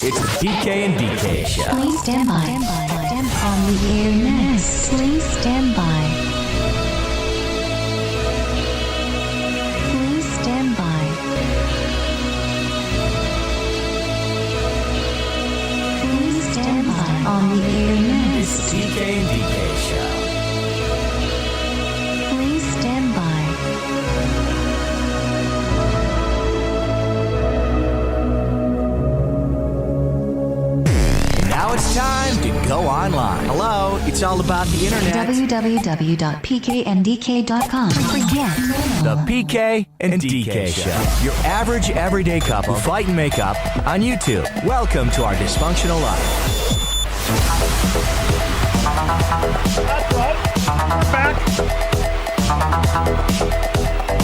It's the PK and DK Show. Please stand by. On the air next. Please stand by. Please stand by. Please stand by. On the air next. It's the PK and DK Show. Please stand by. Now it's time to go online. Hello, it's all about the internet. www.pkndk.com. Forget The PK and DK Show. Your average everyday couple fight and make up on YouTube. Welcome to our dysfunctional life. That's right. Back.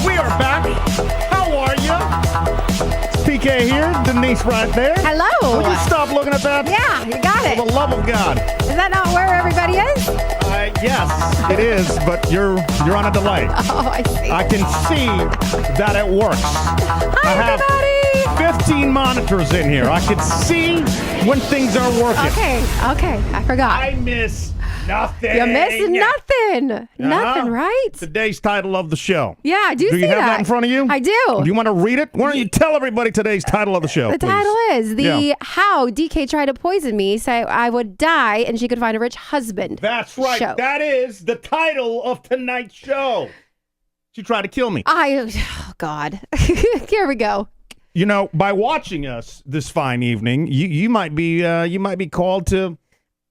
We are back. How are you? It's PK here. Denise right there. Hello. Will you stop looking at that? Yeah, you got For it. the love of God. Is that not where everybody is? Yes, it is, but you're on a delay. Oh, I see. I can see that it works. Hi, I have everybody. 15 monitors in here. I can see when things are working. Okay, I forgot. I miss nothing. You missed nothing. Nothing, right? Today's title of the show. Yeah, I do Do see you have that. that in front of you? I do. Do you want to read it? Why don't you tell everybody today's title of the show, The please? title is Yeah. How DK tried to poison me so I would die and she could find a rich husband. That's right. Show. That is the title of tonight's show. She tried to kill me. Oh, God. Here we go. You know, by watching us this fine evening, you might be called to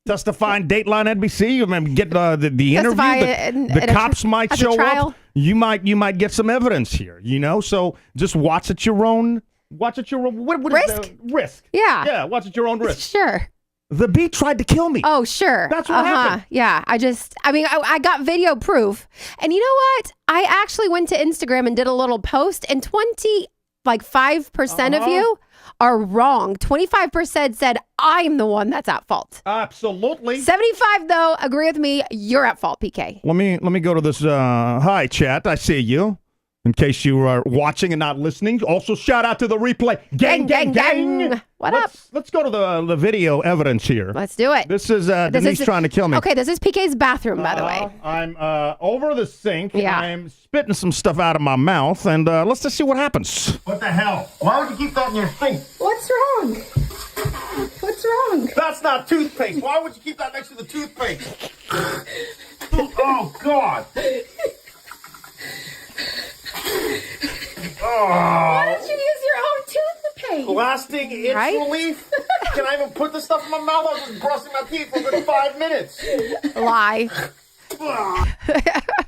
testify in Dateline NBC. You might get the interview. The cops might show up. You might get some evidence here. You know, so just watch at your own. What is Risk? Risk. Yeah. Yeah. Watch at your own risk. Sure. The bee tried to kill me. Oh, sure. That's what happened. Yeah. I got video proof. And you know what? I actually went to Instagram and did a little post, and 5% of you are wrong. 25% said I'm the one that's at fault. Absolutely. 75 though agree with me. You're at fault, PK. Let me go to this. Hi, chat. I see you. In case you are watching and not listening, also shout out to the replay. Gang. What up? Let's go to the video evidence here. Let's do it. This is Denise trying to kill me. Okay, this is PK's bathroom, by the way. I'm over the sink. Yeah. I'm spitting some stuff out of my mouth, and let's just see what happens. What the hell? Why would you keep that in your sink? What's wrong? What's wrong? That's not toothpaste. Why would you keep that next to the toothpaste? Oh, God. Why don't you use your own toothpaste? Blasting itch relief? Can I even put this stuff in my mouth? I was just brushing my teeth for a good 5 minutes. Lie.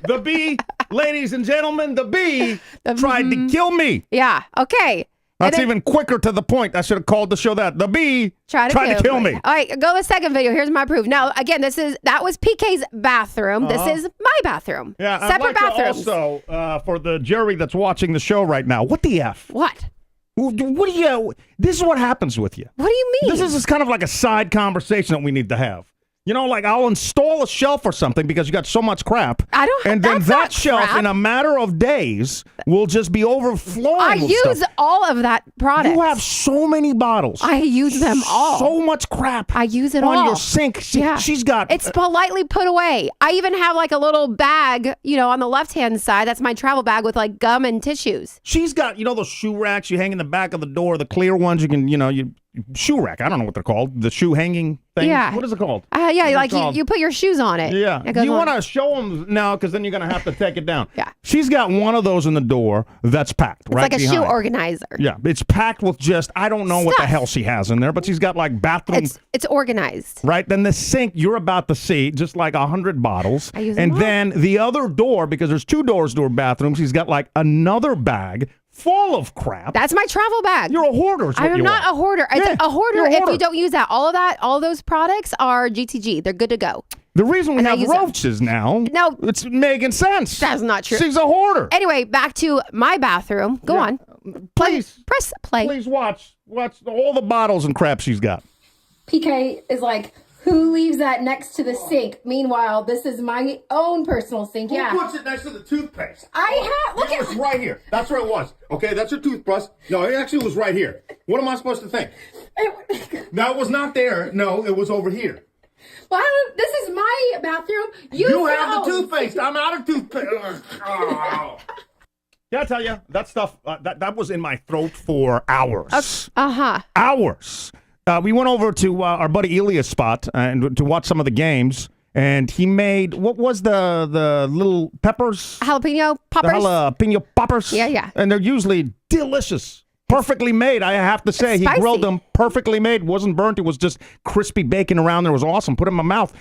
The bee, ladies and gentlemen, the bee tried to kill me. Yeah, okay. That's even quicker to the point. I should have called the show that. The bee tried to kill me. All right, go to the second video. Here's my proof. Now, again, that was PK's bathroom. This is my bathroom. Yeah, separate I'd like bathrooms. To also, for the jury that's watching the show right now, what the F? What? What do you? This is what happens with you. What do you mean? This is just kind of like a side conversation that we need to have. You know, like I'll install a shelf or something because you got so much crap. And then that shelf, crap. in a matter of days, will just be overflowing. I with use stuff. all of that product. You have so many bottles. I use them all. So much crap. I use it on all. your sink. She's got. It's politely put away. I even have like a little bag, on the left-hand side. That's my travel bag with like gum and tissues. She's got, those shoe racks you hang in the back of the door, the clear ones you can, shoe rack. I don't know what they're called. The shoe hanging thing. Yeah. What is it called? You put your shoes on it. Yeah. It goes You on. want to show them now because then you're going to have to take it down. Yeah. She's got one of those in the door that's packed It's right like a behind. shoe organizer. Yeah. It's packed with just, I don't know what the Stuff. hell she has in there, but she's got like bathroom. It's organized. Right. Then the sink, you're about to see just like 100 bottles. I use them and all. then the other door, because there's two doors to her bathroom, she's got like another bag full of crap. That's my travel bag. You're a hoarder. Is what I'm you not are. a hoarder. It's Yeah, a hoarder you're a if hoarder. you don't use that. All those products are GTG. They're good to go. The reason we And I have use them. roaches now, No. it's making sense. That's not true. She's a hoarder. Anyway, back to my bathroom. Go on. Please. Press play. Please watch all the bottles and crap she's got. PK is like, who leaves that next to the sink? Meanwhile, this is my own personal sink. Who Yeah. puts it next to the toothpaste? Look It was at right here. That's where it was. Okay, that's your toothbrush. No, it actually was right here. What am I supposed to think? No, it was not there. No, it was over here. Well, this is my bathroom. You have the toothpaste. I'm out of toothpaste. Oh. Yeah, I tell you, that stuff, that was in my throat for hours. Hours. We went over to our buddy Elia's spot and to watch some of the games, and he made, what was the little peppers? Jalapeno poppers? The jalapeno poppers. Yeah. And they're usually delicious. Perfectly made, I have to say. He grilled them perfectly made. Wasn't burnt. It was just crispy bacon around there. It was awesome. Put it in my mouth.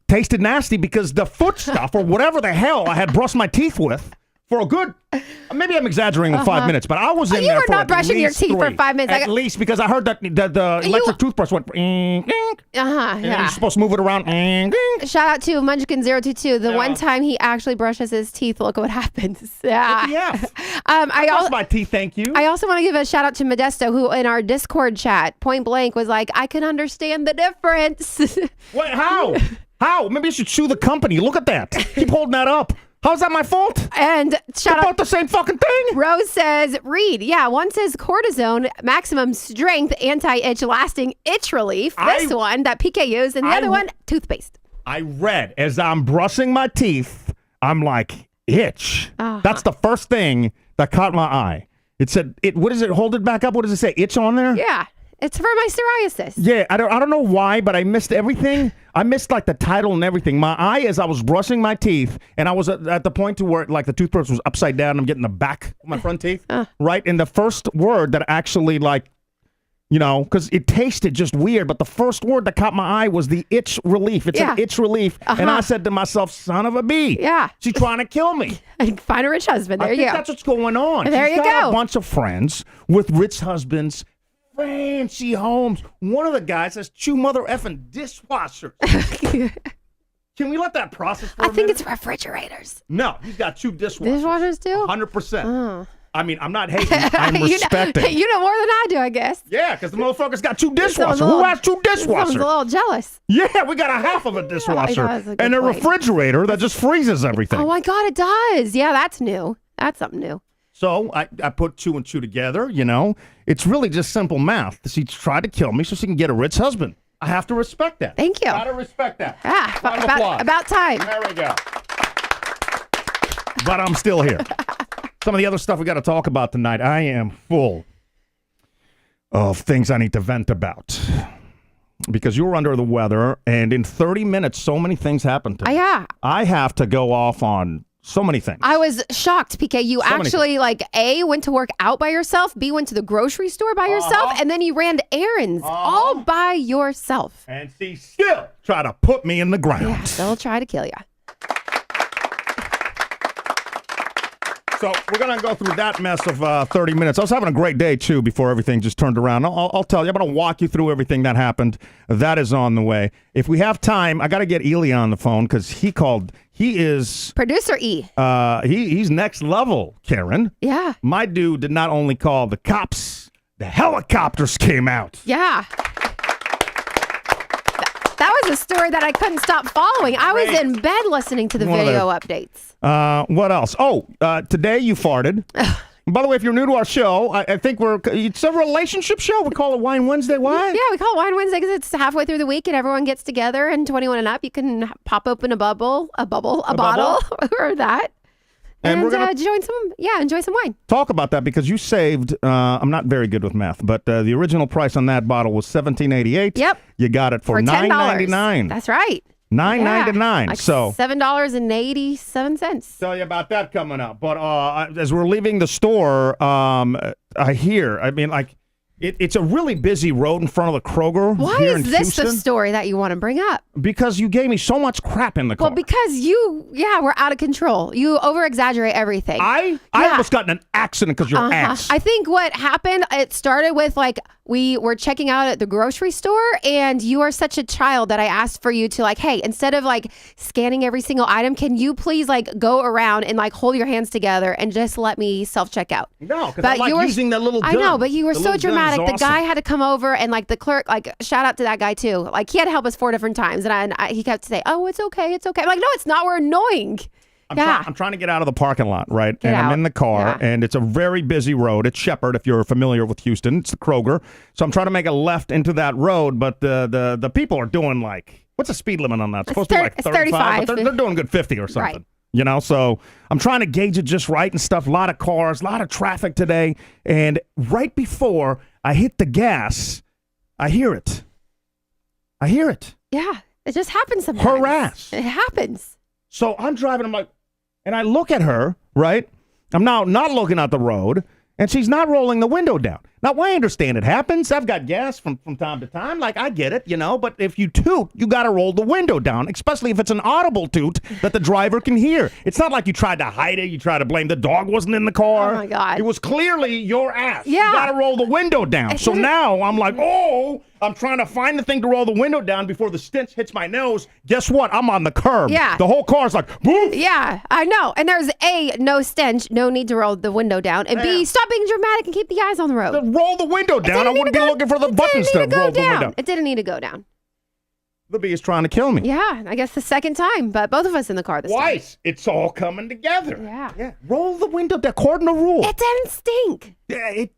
Tasted nasty because the foot stuff or whatever the hell I had brushed my teeth with for a good, maybe I'm exaggerating with 5 minutes, but I was in there for You were not brushing your teeth for 5 minutes. At least because I heard that the electric toothbrush went and you're supposed to move it around. Shout out to Munchkin022. The one time he actually brushes his teeth, look what happens. Yeah. I brush my teeth, thank you. I also want to give a shout out to Modesto, who in our Discord chat, point blank, was like, I can understand the difference. Wait, how? How? Maybe you should sue the company. Look at that. Keep holding that up. How's that my fault? And shout out about the same fucking thing. Rose says, read. Yeah, one says cortisone, maximum strength, anti-itch, lasting itch relief. This one that PK used, and the other one, toothpaste. I read as I'm brushing my teeth, I'm like, itch. That's the first thing that caught my eye. It said, what does it, hold it back up? What does it say? Itch on there? Yeah. It's for my psoriasis. Yeah, I don't know why, but I missed everything. I missed like the title and everything. My eye, as I was brushing my teeth, and I was at the point to where like the toothbrush was upside down. I'm getting the back of my front teeth, right? And the first word that actually like, you know, because it tasted just weird, but the first word that caught my eye was the itch relief. It's an itch relief, and I said to myself, "Son of a bee, she's trying to kill me." And find a rich husband. There I you think go. that's what's going on. There She's you got go. A bunch of friends with rich husbands. Fancy homes. One of the guys has two mother effing dishwashers. Can we let that process for a I think minute? it's refrigerators. No, he's got two dishwashers. Dishwashers too? 100%. I mean, I'm not hating. I'm respecting. You know more than I do, I guess. Yeah, because the motherfucker's got two dishwashers. Someone's Who has two dishwashers? Someone's a little jealous. Yeah, we got a half of a dishwasher. that's a good and a point. refrigerator that just freezes everything. Oh my God, it does. Yeah, that's new. That's something new. So I put two and two together, you know. It's really just simple math. She tried to kill me so she can get a rich husband. I have to respect that. Thank you. Gotta respect that. About time. There we go. But I'm still here. Some of the other stuff we got to talk about tonight. I am full of things I need to vent about. Because you were under the weather, and in 30 minutes, so many things happened to me. Yeah. I have to go off on so many things. I was shocked, PK. You actually, like, A, went to work out by yourself, B, went to the grocery store by yourself, and then you ran errands all by yourself. And she still try to put me in the ground. Yeah, they'll try to kill you. So we're going to go through that mess of 30 minutes. I was having a great day, too, before everything just turned around. I'll tell you. I'm going to walk you through everything that happened. That is on the way. If we have time, I got to get Elia on the phone because he called. He is... Producer E. He's next level, Karen. Yeah. My dude did not only call the cops, the helicopters came out. Yeah. That was a story that I couldn't stop following. I was in bed listening to the video updates. What else? Oh, today you farted. By the way, if you're new to our show, I think it's a relationship show. We call it Wine Wednesday. Why? Yeah, we call it Wine Wednesday because it's halfway through the week and everyone gets together, and 21 and up, you can pop open a bottle, or that. And we're gonna enjoy some wine. Talk about that because you saved. I'm not very good with math, but the original price on that bottle was $17.88. Yep. You got it for $9.99. That's right. $9.99. Like so $7.87. Tell you about that coming up. But as we're leaving the store, I hear. I mean, like. It's a really busy road in front of the Kroger. Why here is in this Houston. the story that you want to bring up? Because you gave me so much crap in the car. Well, because we're out of control. You over-exaggerate everything. I almost got in an accident because your ass. I think what happened, it started with like we were checking out at the grocery store and you are such a child that I asked for you to like, hey, instead of like scanning every single item, can you please like go around and like hold your hands together and just let me self-check out? No, because I like using that little gun. I know, but you were so dramatic. Awesome. The guy had to come over and like the clerk, like shout out to that guy too. Like he had to help us 4 different times and he kept saying, oh, it's okay. I'm like, no, it's not. We're annoying. I'm trying to get out of the parking lot, right? Get I'm out. in the car, Yeah. and it's a very busy road. It's Shepherd, if you're familiar with Houston. It's the Kroger. So I'm trying to make a left into that road, but the people are doing like, what's the speed limit on that? It's supposed to be like 35, but they're doing good 50 or something. Right. You know, so I'm trying to gauge it just right and stuff. A lot of cars, a lot of traffic today. And right before I hit the gas, I hear it. Yeah. It just happens sometimes. Harass. It happens. So I'm driving, I'm like, and I look at her, right? I'm now not looking at the road, and she's not rolling the window down. Now, I understand it happens. I've got gas from time to time. Like, I get it, but if you toot, you got to roll the window down, especially if it's an audible toot that the driver can hear. It's not like you tried to hide it. You tried to blame the dog wasn't in the car. Oh, my God. It was clearly your ass. Yeah. You got to roll the window down. So now I'm like, I'm trying to find the thing to roll the window down before the stench hits my nose. Guess what? I'm on the curb. Yeah. The whole car's like, woof. Yeah, I know. And there's A, no stench, no need to roll the window down. And B, stop being dramatic and keep the eyes on the road. Roll the window down. I wouldn't be looking for the buttons to roll the window down. It didn't need to go down. The bee is trying to kill me. Yeah, I guess the second time, but both of us in the car this time. Twice. It's all coming together. Yeah. Roll the window down according to rule. It didn't stink. Yeah, it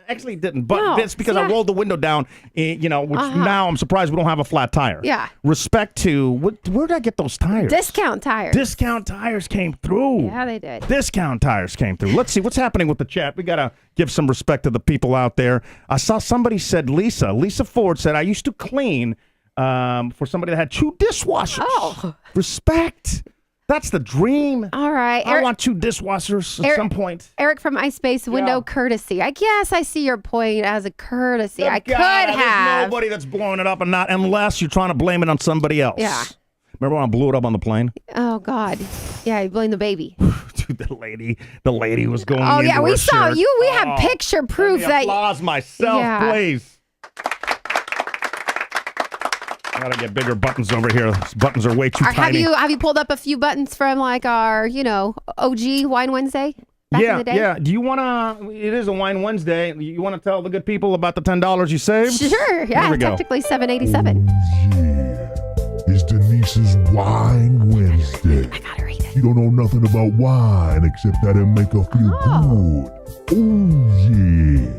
actually didn't, but No, it's because I rolled the window down, which now I'm surprised we don't have a flat tire. Yeah. Respect to, where did I get those tires? Discount tires. Discount tires came through. Yeah, they did. Discount tires came through. Let's see what's happening with the chat. We got to give some respect to the people out there. I saw somebody said, Lisa Ford said, I used to clean for somebody that had 2 dishwashers. Oh. Respect. That's the dream. All right. I want 2 dishwashers at some point. Eric from iSpace, window courtesy. I guess I see your point as a courtesy. I could have. There's nobody that's blowing it up and not, unless you're trying to blame it on somebody else. Yeah. Remember when I blew it up on the plane? Oh, God. Yeah, you blame the baby. Dude, the lady was going Oh, into yeah, we her saw shirt. you. We have picture proof Let me that. applause myself, Yeah. please. I gotta get bigger buttons over here. These buttons are way too tiny. Have you pulled up a few buttons from like our, OG Wine Wednesday back in the day? Yeah. Do you wanna? It is a Wine Wednesday. You wanna tell the good people about the $10 you saved? Sure. Yeah. Here we go. Technically $7.87. Yeah. It's Denise's Wine Wednesday. I gotta read it. She don't know nothing about wine except that it make her feel good. Oh yeah.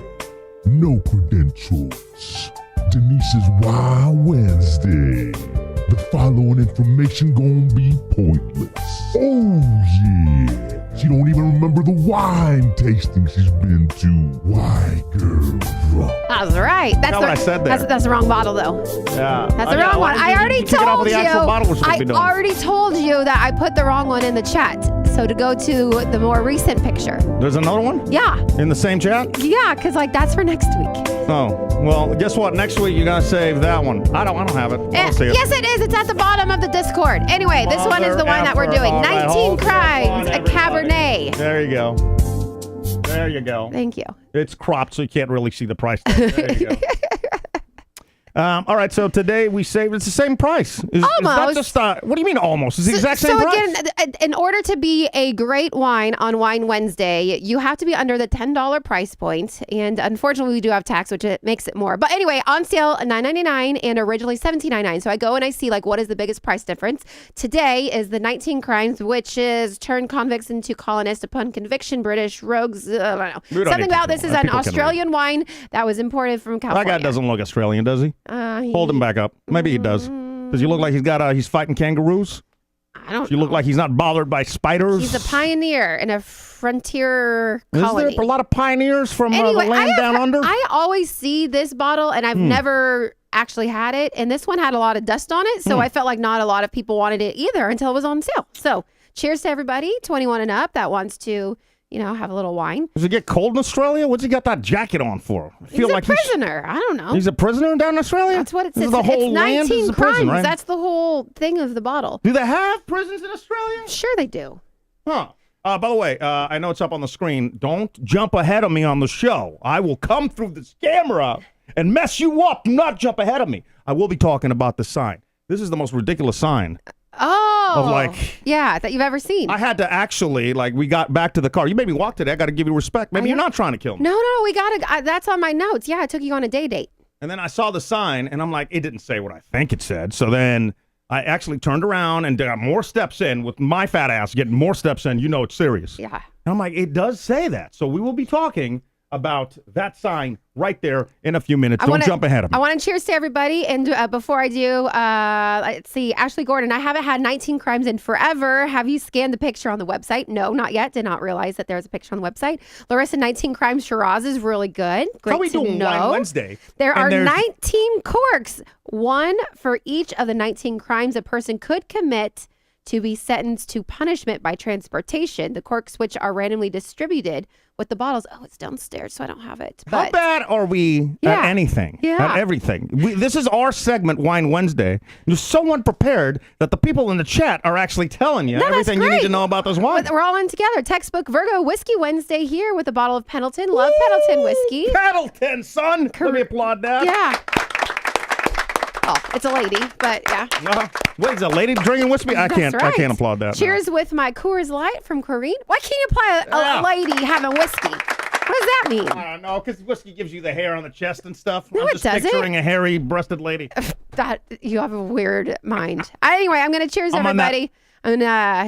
No credentials. Denise's Wine Wednesday. The following information gonna be pointless. Oh yeah. She don't even remember the wine tasting she's been to. Why, girl, drunk. That's right. That's what I said there. That's the wrong bottle, though. Yeah. That's the wrong one. I already kick it off told with you. the actual bottle we're supposed to I be doing. already told you that I put the wrong one in the chat. So to go to the more recent picture. There's another one Yeah. in the same chat. Yeah, because that's for next week. Oh, well, guess what? Next week you're gonna save that one. I don't have it. I don't see it. Yes, it is. It's at the bottom of the Discord. Anyway, this one is the one that we're Mother doing. effer. All right, 19 hold Crimes, on, a everybody. Cabernet. There you go. There you go. Thank you. It's cropped, so you can't really see the price tag. There you go. All right, so today we saved. It's the same price. Is that Almost. just, what do you mean almost? It's the exact same price. So again, in order to be a great wine on Wine Wednesday, you have to be under the $10 price point, and unfortunately, we do have tax, which it makes it more. But anyway, on sale $9.99 and originally $17.99. So I go and I see what is the biggest price difference. Today is the 19 Crimes, which is turned convicts into colonists upon conviction, British rogues. I don't know. We don't Something need to about know. this is an People can read. Australian wine that was imported from That California. guy doesn't look Australian, does he? Hold him back up. Maybe he does. Does he look like he's fighting kangaroos? I don't Does he look like he's not bothered by spiders? He's a pioneer in a frontier Is colony. there a lot of pioneers from the land down under? I always see this bottle, and I've never actually had it. And this one had a lot of dust on it, so I felt like not a lot of people wanted it either until it was on sale. So cheers to everybody, 21 and up, that wants to, have a little wine. Does it get cold in Australia? What's he got that jacket on for? I feel He's like a prisoner. I don't know. he's a prisoner down in Australia? That's what it This says. is the whole It's land 19 is a crimes. prison, right? That's the whole thing of the bottle. Do they have prisons in Australia? Sure they do. Huh. By the way, I know it's up on the screen. Don't jump ahead of me on the show. I will come through this camera and mess you up. Do not jump ahead of me. I will be talking about the sign. This is the most ridiculous sign. Oh. Yeah, that you've ever seen. I had to actually, we got back to the car. You made me walk today. I got to give you respect. Maybe you're not trying to kill me. No, we got to. That's on my notes. Yeah, I took you on a date. And then I saw the sign, and I'm like, it didn't say what I think it said. So then I actually turned around and got more steps in with my fat ass getting more steps in. You know it's serious. Yeah. And I'm like, it does say that. So we will be talking about that sign right there in a few minutes. Don't jump ahead of me. I want to cheers to everybody. And before I do, let's see. Ashley Gordon, I haven't had 19 crimes in forever. Have you scanned the picture on the website? No, not yet. Did not realize that there was a picture on the website. Larissa, 19 crimes Shiraz is really good. Great How are we to doing know. Wine Wednesday? There are 19 corks, one for each of the 19 crimes a person could commit to be sentenced to punishment by transportation. The corks, which are randomly distributed with the bottles. Oh, it's downstairs, so I don't have it. How bad are we at anything? Yeah. At everything. This is our segment, Wine Wednesday. You're so unprepared that the people in the chat are actually telling you everything you need to know about those wines. We're all in together. Textbook Virgo Whiskey Wednesday here with a bottle of Pendleton. Love Pendleton whiskey. Pendleton, son. Let me applaud that. Yeah. Oh, it's a lady, but yeah. Wait, is a lady drinking whiskey? I can't applaud that. Cheers with my Coors Light from Corrine. Why can't you apply a lady having whiskey? What does that mean? I don't know, because whiskey gives you the hair on the chest and stuff. No, I'm it just doesn't. picturing a hairy-breasted lady. That you have a weird mind. Anyway, I'm gonna cheers everybody. And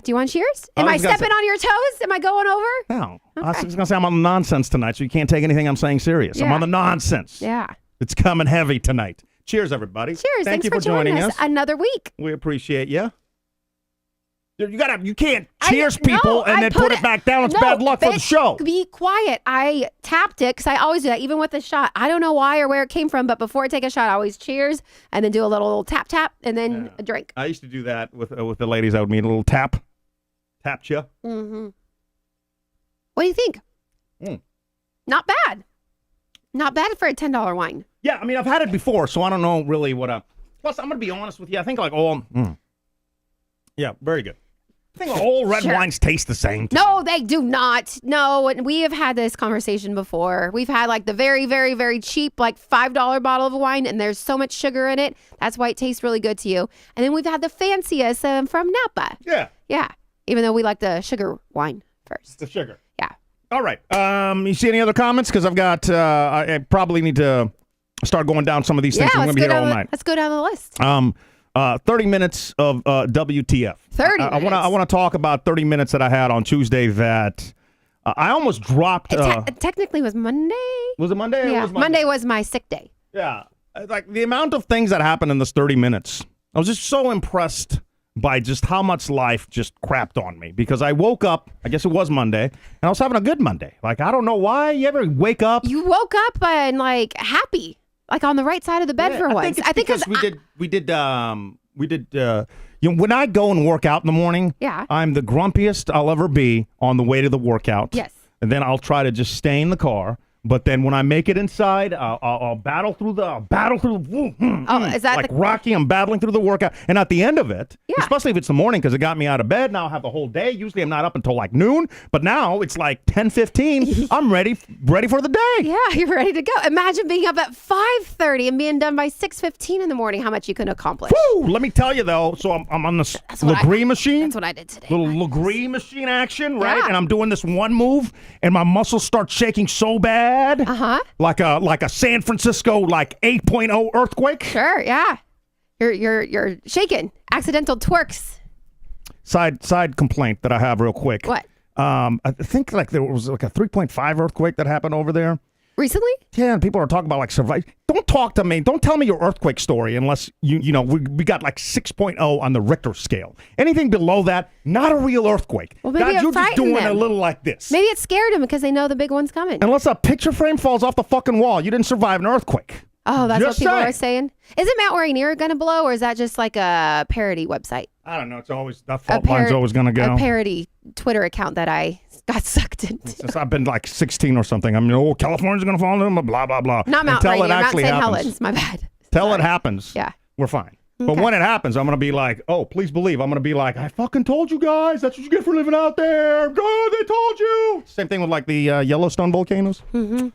do you want cheers? Am I stepping on your toes? Am I going over? No. Okay. I was gonna say I'm on the nonsense tonight, so you can't take anything I'm saying serious. I'm Yeah. on the nonsense. Yeah. It's coming heavy tonight. Cheers, everybody. Cheers. Thank Thanks you for joining us. another week. We appreciate you. You can't cheers people and I then put it back down. It's bad luck for the show. Be quiet. I tapped it because I always do that, even with the shot. I don't know why or where it came from, but before I take a shot, I always cheers and then do a little tap tap and then a drink. I used to do that with the ladies. I would meet a little tap you. Mm-hmm. What do you think? Not bad. Not bad for a $10 wine. Yeah, I mean, I've had it before, so I don't know really what. Plus, I'm gonna be honest with you. I think like all. Yeah, very good. I think all red wines taste the same. No, they do not. No, and we have had this conversation before. We've had like the very, very, very cheap, like $5 bottle of wine, and there's so much sugar in it. That's why it tastes really good to you. And then we've had the fanciest from Napa. Yeah. Yeah. Even though we like the sugar wine first. The sugar. Yeah. All right. You see any other comments? Because I've got. I probably need to start going down some of these things. I'm gonna be here all night. Let's go down the list. 30 minutes of WTF. 30 minutes. I want to talk about 30 minutes that I had on Tuesday that I almost dropped. It technically was Monday. Was it Monday? Yeah, It was Monday was my sick day. Yeah. Like the amount of things that happened in this 30 minutes. I was just so impressed by just how much life just crapped on me because I woke up, I guess it was Monday, and I was having a good Monday. Like, I don't know why. You ever wake up? You woke up and like happy. Like on the right side of the bed for once. I think because we did when I go and work out in the morning, I'm the grumpiest I'll ever be on the way to the workout. Yes. And then I'll try to just stay in the car. But then when I make it inside, I'll battle through is that like Rocky? I'm battling through the workout, and at the end of it, especially if it's the morning because it got me out of bed. Now I'll have the whole day. Usually I'm not up until like noon, but now it's like 10:15. I'm ready for the day. Yeah, you're ready to go. Imagine being up at 5:30 and being done by 6:15 in the morning. How much you can accomplish? Woo! Let me tell you though. So I'm on this Legree machine. That's what I did today. Little Legree machine action, right? Yeah. And I'm doing this one move, and my muscles start shaking so bad. Like a San Francisco like 8.0 earthquake. Sure, yeah. You're shaking. Accidental twerks. Side complaint that I have real quick. What? I think like there was like a 3.5 earthquake that happened over there. Recently? Yeah, and people are talking about like survive. Don't talk to me. Don't tell me your earthquake story unless you know we got like 6.0 on the Richter scale. Anything below that, not a real earthquake. Well, maybe God, you're just doing them. a little like this. Maybe it scared them because they know the big one's coming. Unless a picture frame falls off the fucking wall, you didn't survive an earthquake. Oh, that's just what people saying. are saying. Isn't Mount Rainier going to blow, or is that just like a parody website? I don't know. It's always that fault line's always going to go. A parody Twitter account that I got sucked into. Since I've been like 16 or something. I mean, California's going to fall into blah, blah, blah. Not Mount Until Rainier, it actually Mount St. happens. Helens. My bad. Till it happens. Yeah. We're fine. But when it happens, I'm going to be like, oh, please believe. I'm going to be like, I fucking told you guys. That's what you get for living out there. God, they told you. Same thing with like the Yellowstone volcanoes. Mm-hmm.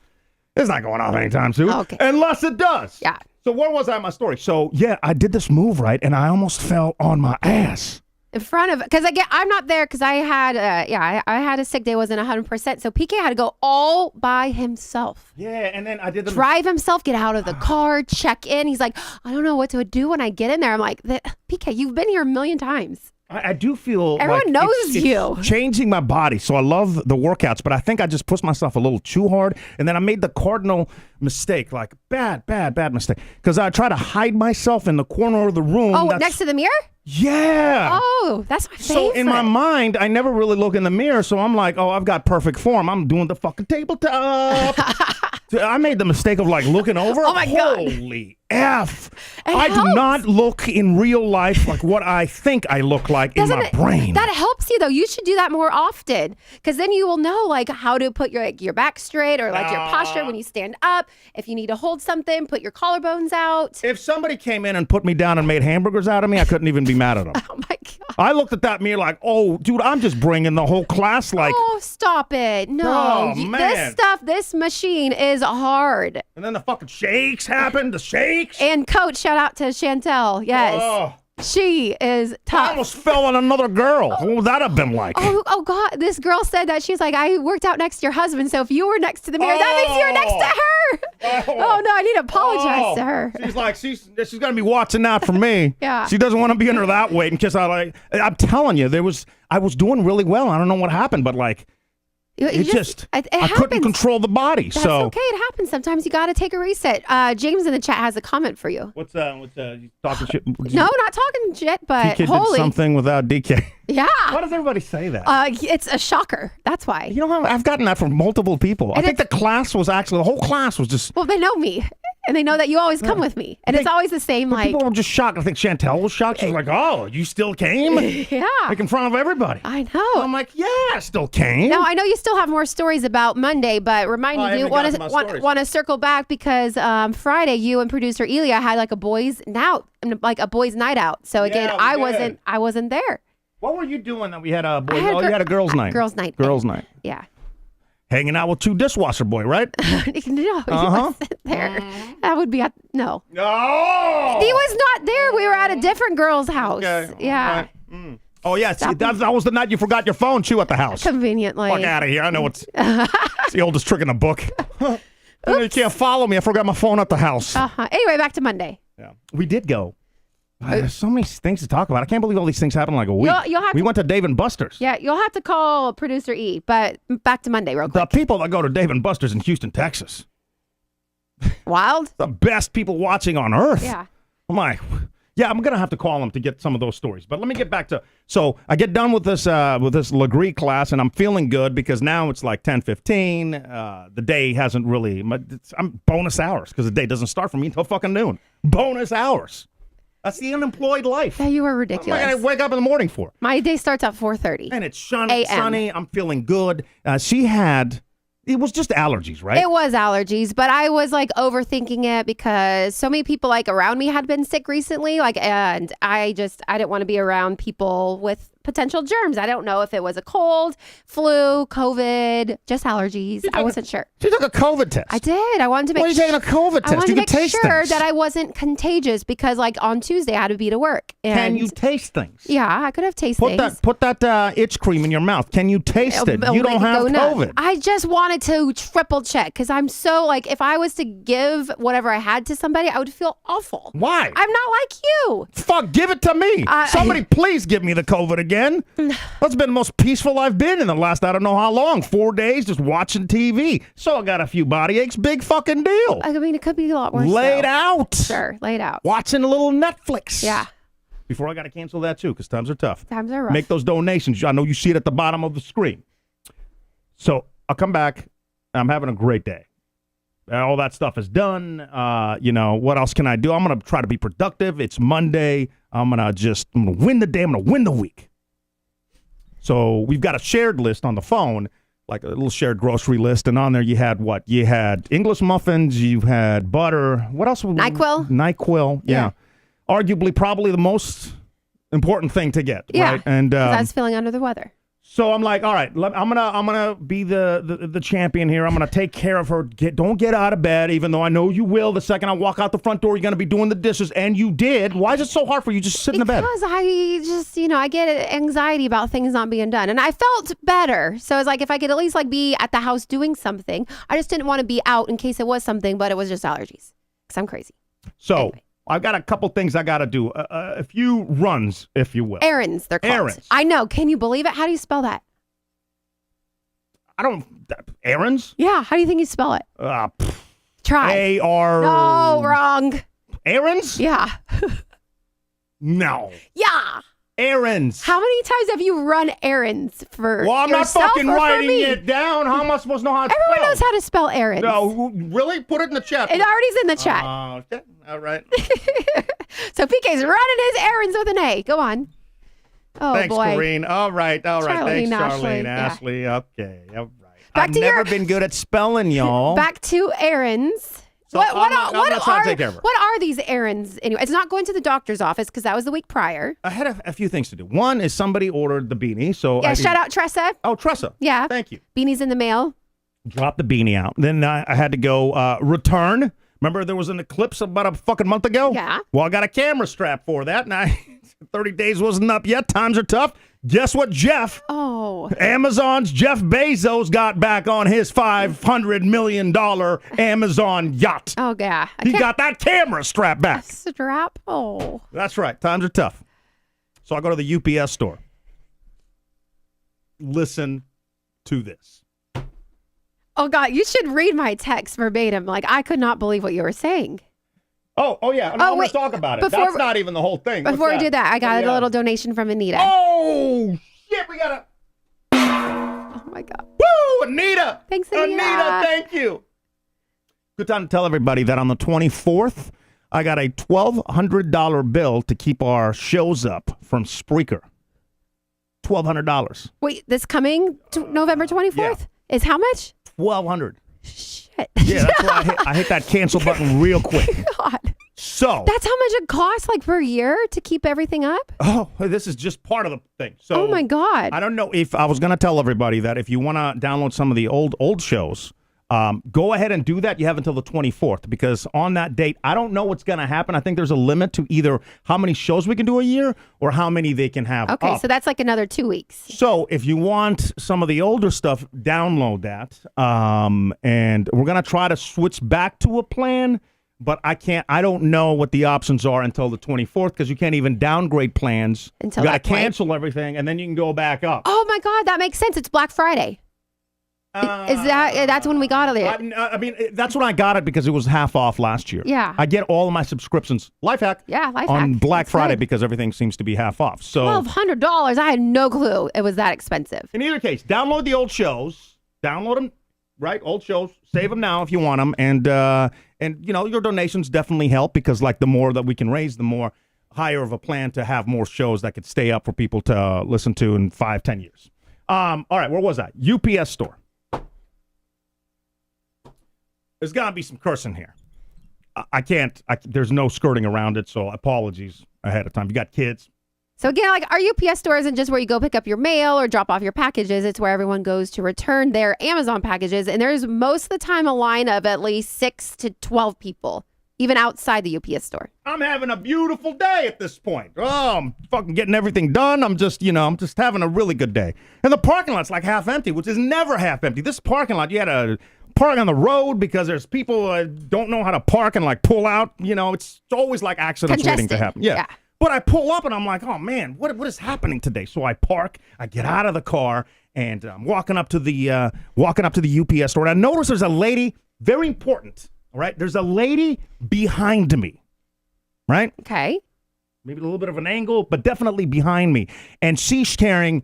It's not going off anytime soon. Okay. Unless it does. Yeah. So where was I in my story? So, yeah, I did this move, right? And I almost fell on my ass. in front of, because I'm not there because I had I had a sick day, wasn't 100%. So PK had to go all by himself. Yeah, and then I did drive himself, get out of the car, check in. He's like, I don't know what to do when I get in there. I'm like, PK, you've been here a million times. I do feel everyone like knows it's changing my body. So I love the workouts, but I think I just pushed myself a little too hard. And then I made the cardinal mistake, like bad mistake. Because I try to hide myself in the corner of the room. Oh, next to the mirror? Yeah. Oh, that's my favorite. So in my mind, I never really look in the mirror. So I'm like, oh, I've got perfect form. I'm doing the fucking tabletop. I made the mistake of like looking over. Oh my God. Holy F. I do not look in real life like what I think I look like in my brain. That helps you though. You should do that more often because then you will know like how to put your back straight or like your posture when you stand up. If you need to hold something, put your collarbones out. If somebody came in and put me down and made hamburgers out of me, I couldn't even be mad at them. Oh my God. I looked at that mirror like, oh, dude, I'm just bringing the whole class like. Oh, stop it. No. Oh, man. This machine is hard. And then the fucking shakes happened, the shakes. And coach, shout out to Chantel. Yes. Oh. She is tough. I almost fell on another girl. What would that have been like? Oh God. This girl said that she's like, I worked out next to your husband. So if you were next to the mirror, that means you're next to her. Oh no, I need to apologize to her. She's like, she's going to be watching out for me. Yeah. She doesn't want to be under that weight in case I'm telling you, I was doing really well. I don't know what happened, but like, I couldn't control the body. That's so okay. It happens. Sometimes you got to take a reset. James in the chat has a comment for you. What's you talking shit? No, not talking shit, but DK did something without DK. Yeah. Why does everybody say that? It's a shocker. That's why. You know, I've gotten that from multiple people. I think the whole class was just. Well, they know me. And they know that you always come with me. And it's always the same, like... People were just shocked. I think Chantel was shocked. She was like, oh, you still came? Yeah. Like in front of everybody. I know. I'm like, yeah, I still came. Now, I know you still have more stories about Monday, but remind you, want to circle back because Friday, you and producer Elia had like a boys' night out. So again, I wasn't there. What were you doing that we had a boys? You had a girls' night. Girls' night. Girls' night. Yeah. Hanging out with two dishwasher boy, right? No, he wasn't there. That would be no. No. He was not there. We were at a different girl's house. Okay. Yeah. Right. Oh yeah, see, that was the night you forgot your phone too at the house. Conveniently. Fuck out of here. I know it's the oldest trick in the book. You can't follow me. I forgot my phone at the house. Anyway, back to Monday. Yeah, we did go. There's so many things to talk about. I can't believe all these things happened in like a week. We went to Dave & Buster's. Yeah, you'll have to call producer E, but back to Monday real quick. The people that go to Dave & Buster's in Houston, Texas. Wild? The best people watching on earth. Yeah. I'm like, yeah, I'm going to have to call them to get some of those stories. But let me get back to, so I get done with this Legree class, and I'm feeling good because now it's like 10:15. The day hasn't really, I'm bonus hours because the day doesn't start for me until fucking noon. Bonus hours. That's the unemployed life. Yeah, you are ridiculous. What am I going to wake up in the morning for? My day starts at 4:30. And it's sunny. I'm feeling good. It was just allergies, right? It was allergies, but I was like overthinking it because so many people like around me had been sick recently. And I didn't want to be around people with potential germs. I don't know if it was a cold, flu, COVID, just allergies. I wasn't sure. You took a COVID test. I did. I wanted to make Why are you taking a COVID test? I wanted you to make taste sure things. that I wasn't contagious because like on Tuesday I had to be to work. And can you taste things? Yeah, I could have tasted things. Put that itch cream in your mouth. Can you taste it? You don't have COVID. I just wanted to triple check because I'm so like, if I was to give whatever I had to somebody, I would feel awful. Why? I'm not like you. Fuck, give it to me. Somebody please give me the COVID again. That's been the most peaceful I've been in the last I don't know how long. 4 days just watching TV. So I got a few body aches. Big fucking deal. I mean, it could be a lot worse. Laid out. Sure, laid out. Watching a little Netflix. Yeah. Before I got to cancel that too because times are tough. Times are rough. Make those donations. I know you see it at the bottom of the screen. So I'll come back. I'm having a great day. All that stuff is done. What else can I do? I'm going to try to be productive. It's Monday. I'm going to win the day. I'm going to win the week. So we've got a shared list on the phone, like a little shared grocery list. And on there you had what? You had English muffins. You had butter. What else? NyQuil. NyQuil. Yeah. Arguably probably the most important thing to get. Yeah. Right? And I was feeling under the weather. So I'm like, all right, I'm gonna be the champion here. I'm gonna take care of her. Don't get out of bed, even though I know you will. The second I walk out the front door, you're gonna be doing the dishes, and you did. Why is it so hard for you just sit in the bed? Because I just, I get anxiety about things not being done, and I felt better. So it's like if I could at least be at the house doing something. I just didn't want to be out in case it was something, but it was just allergies because I'm crazy. So. Anyway. I've got a couple things I got to do. A few runs, if you will. Errands, they're called. Errands. I know. Can you believe it? How do you spell that? Errands? Yeah. How do you think you spell it? Try. A-R... No, wrong. Errands? Yeah. No. Yeah. Errands. How many times have you run errands for Well, I'm not yourself fucking or for writing me? it down. How am I supposed to know how to spell? Everyone knows how to spell errands. No, really? Put it in the chat. It already's in the chat. Okay. All right. So PK's running his errands with an A. Go on. Oh, Thanks, boy. Corrine. All right. Charlene, Thanks, Ashley. Charlene. Yeah. Ashley. Okay. All right. Back I've to never your- been good at spelling, y'all. Back to errands. So I'm gonna try to take care of her. What are these errands anyway? It's not going to the doctor's office because that was the week prior. I had a few things to do. One is somebody ordered the beanie. So Yeah, shout out Tressa. Oh, Tressa. Yeah. Thank you. Beanie's in the mail. Drop the beanie out. Then I had to go return. Remember there was an eclipse about a fucking month ago? Yeah. Well, I got a camera strap for that. And 30 days wasn't up yet. Times are tough. Guess what, Jeff? Oh. Amazon's Jeff Bezos got back on his $500 million Amazon yacht. Oh, yeah. He got that camera strap back. Strap. Oh. That's right. Times are tough. So I go to the UPS store. Listen to this. Oh, God. You should read my text verbatim. I could not believe what you were saying. Oh, yeah. No, I'm going to talk about it. That's not even the whole thing. Before we do that, I got a little donation from Anita. Oh, shit. We got to... Oh, my God. Woo, Anita. Thanks, Anita. Anita, thank you. Good time to tell everybody that on the 24th, I got a $1,200 bill to keep our shows up from Spreaker. $1,200. Wait, this coming November 24th is how much? $1,200. Shit. Yeah, that's why I hit that cancel button real quick. God. So. That's how much it costs per year to keep everything up? Oh, this is just part of the thing. So oh, my God. I don't know if I was going to tell everybody that if you want to download some of the old shows, go ahead and do that. You have until the 24th because on that date, I don't know what's going to happen. I think there's a limit to either how many shows we can do a year or how many they can have. Okay, up. so that's another 2 weeks. So if you want some of the older stuff, download that. And we're going to try to switch back to a plan, but I don't know what the options are until the 24th because you can't even downgrade plans. Until you got that to point. cancel everything and then you can go back up. Oh, my God, that makes sense. It's Black Friday. Is that's when we got it? I mean, that's when I got it because it was half off last year. Yeah. I get all of my subscriptions, life hack, Yeah, life on hack. Black That's Friday good. because everything seems to be half off. So $1,200. I had no clue it was that expensive. in either case, download the old shows, download them, right? Old shows, save them now if you want them, and your donations definitely help because the more that we can raise, the more higher of a plan to have more shows that could stay up for people to listen to in 5-10 years. All right, where was I? UPS store. There's got to be some cursing here. I can't. There's no skirting around it, so apologies ahead of time. You got kids. So again, our UPS store isn't just where you go pick up your mail or drop off your packages. It's where everyone goes to return their Amazon packages. And there's most of the time a line of at least 6 to 12 people, even outside the UPS store. I'm having a beautiful day at this point. Oh, I'm fucking getting everything done. I'm just having a really good day. And the parking lot's half empty, which is never half empty. This parking lot, you had to park on the road because there's people don't know how to park and pull out. It's always accidents waiting to happen. Yeah. But I pull up and I'm like, oh man, what is happening today? So I park, I get out of the car, and I'm walking up to the UPS store. And I notice there's a lady, very important. All right, there's a lady behind me. Right? Okay. Maybe a little bit of an angle, but definitely behind me. And she's carrying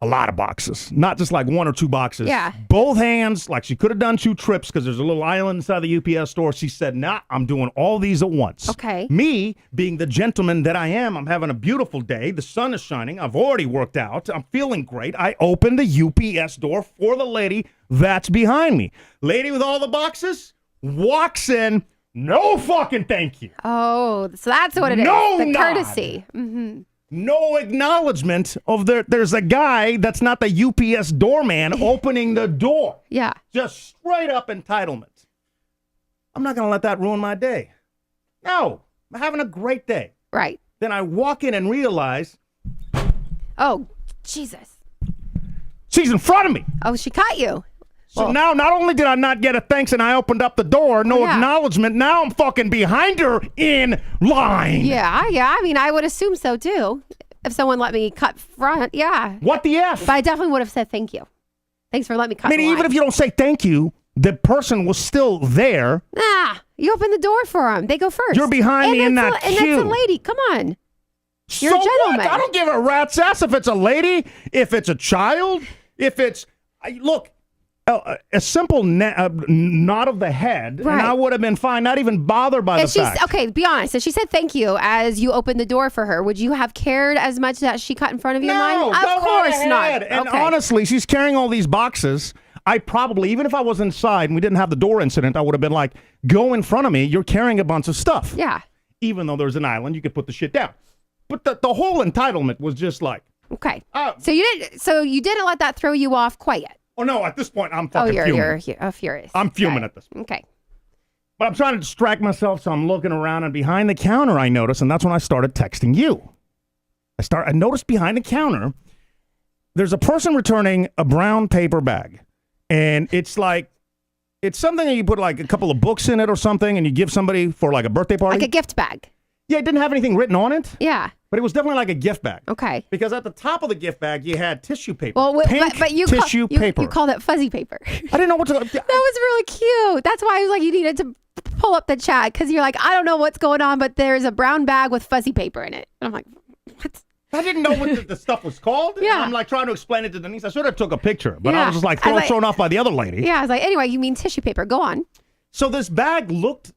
a lot of boxes, not just 1 or 2 boxes. Yeah. Both hands, she could have done 2 trips because there's a little island inside the UPS store. She said, nah, I'm doing all these at once. Okay. Me, being the gentleman that I am, I'm having a beautiful day. The sun is shining. I've already worked out. I'm feeling great. I opened the UPS door for the lady that's behind me. Lady with all the boxes walks in. No fucking thank you. Oh, so that's what it is. No The nod. courtesy. Mm-hmm. No acknowledgement of there's a guy that's not the UPS doorman opening the door. Yeah. Just straight up entitlement. I'm not going to let that ruin my day. No, I'm having a great day. Right. Then I walk in and realize. Oh, Jesus. She's in front of me. Oh, she caught you. So now, not only did I not get a thanks and I opened up the door, no acknowledgement, now I'm fucking behind her in line. Yeah. I mean, I would assume so, too. If someone let me cut front, yeah. What the F? But I definitely would have said thank you. Thanks for letting me cut the line. Even if you don't say thank you, the person was still there. Nah, you open the door for them. They go first. You're behind me in that queue. And that's a lady. Come on. You're so a gentleman. What? I don't give a rat's ass if it's a lady, if it's a child, if it's... Look... a simple nod of the head, and I would have been fine, not even bothered by the fact. Okay, be honest. If she said thank you as you opened the door for her, would you have cared as much that she cut in front of you in line? Of course not. And honestly, she's carrying all these boxes. I probably, even if I was inside and we didn't have the door incident, I would have been like, go in front of me. You're carrying a bunch of stuff. Yeah. Even though there's an island, you could put the shit down. But the whole entitlement was just like. Okay. So you didn't let that throw you off quite yet. Oh, no, at this point, I'm fucking fuming. You're furious. I'm fuming at this point. Okay. But I'm trying to distract myself, so I'm looking around, and behind the counter, I notice, and that's when I started texting you. I noticed behind the counter, there's a person returning a brown paper bag. And it's like, it's something that you put like a couple of books in it or something, and you give somebody for like a birthday party. Like a gift bag. Yeah, it didn't have anything written on it. Yeah. But it was definitely like a gift bag. Okay. Because at the top of the gift bag, you had tissue paper. Well, but you tissue paper. You called it fuzzy paper. I didn't know what to... That was really cute. That's why I was like, you needed to pull up the chat, because you're like, I don't know what's going on, but there's a brown bag with fuzzy paper in it. And I'm like, what? I didn't know what the stuff was called. Yeah. And I'm like trying to explain it to Denise. I should have took a picture, but I was just like thrown off by the other lady. Yeah, I was like, anyway, you mean tissue paper. Go on. So this bag looked...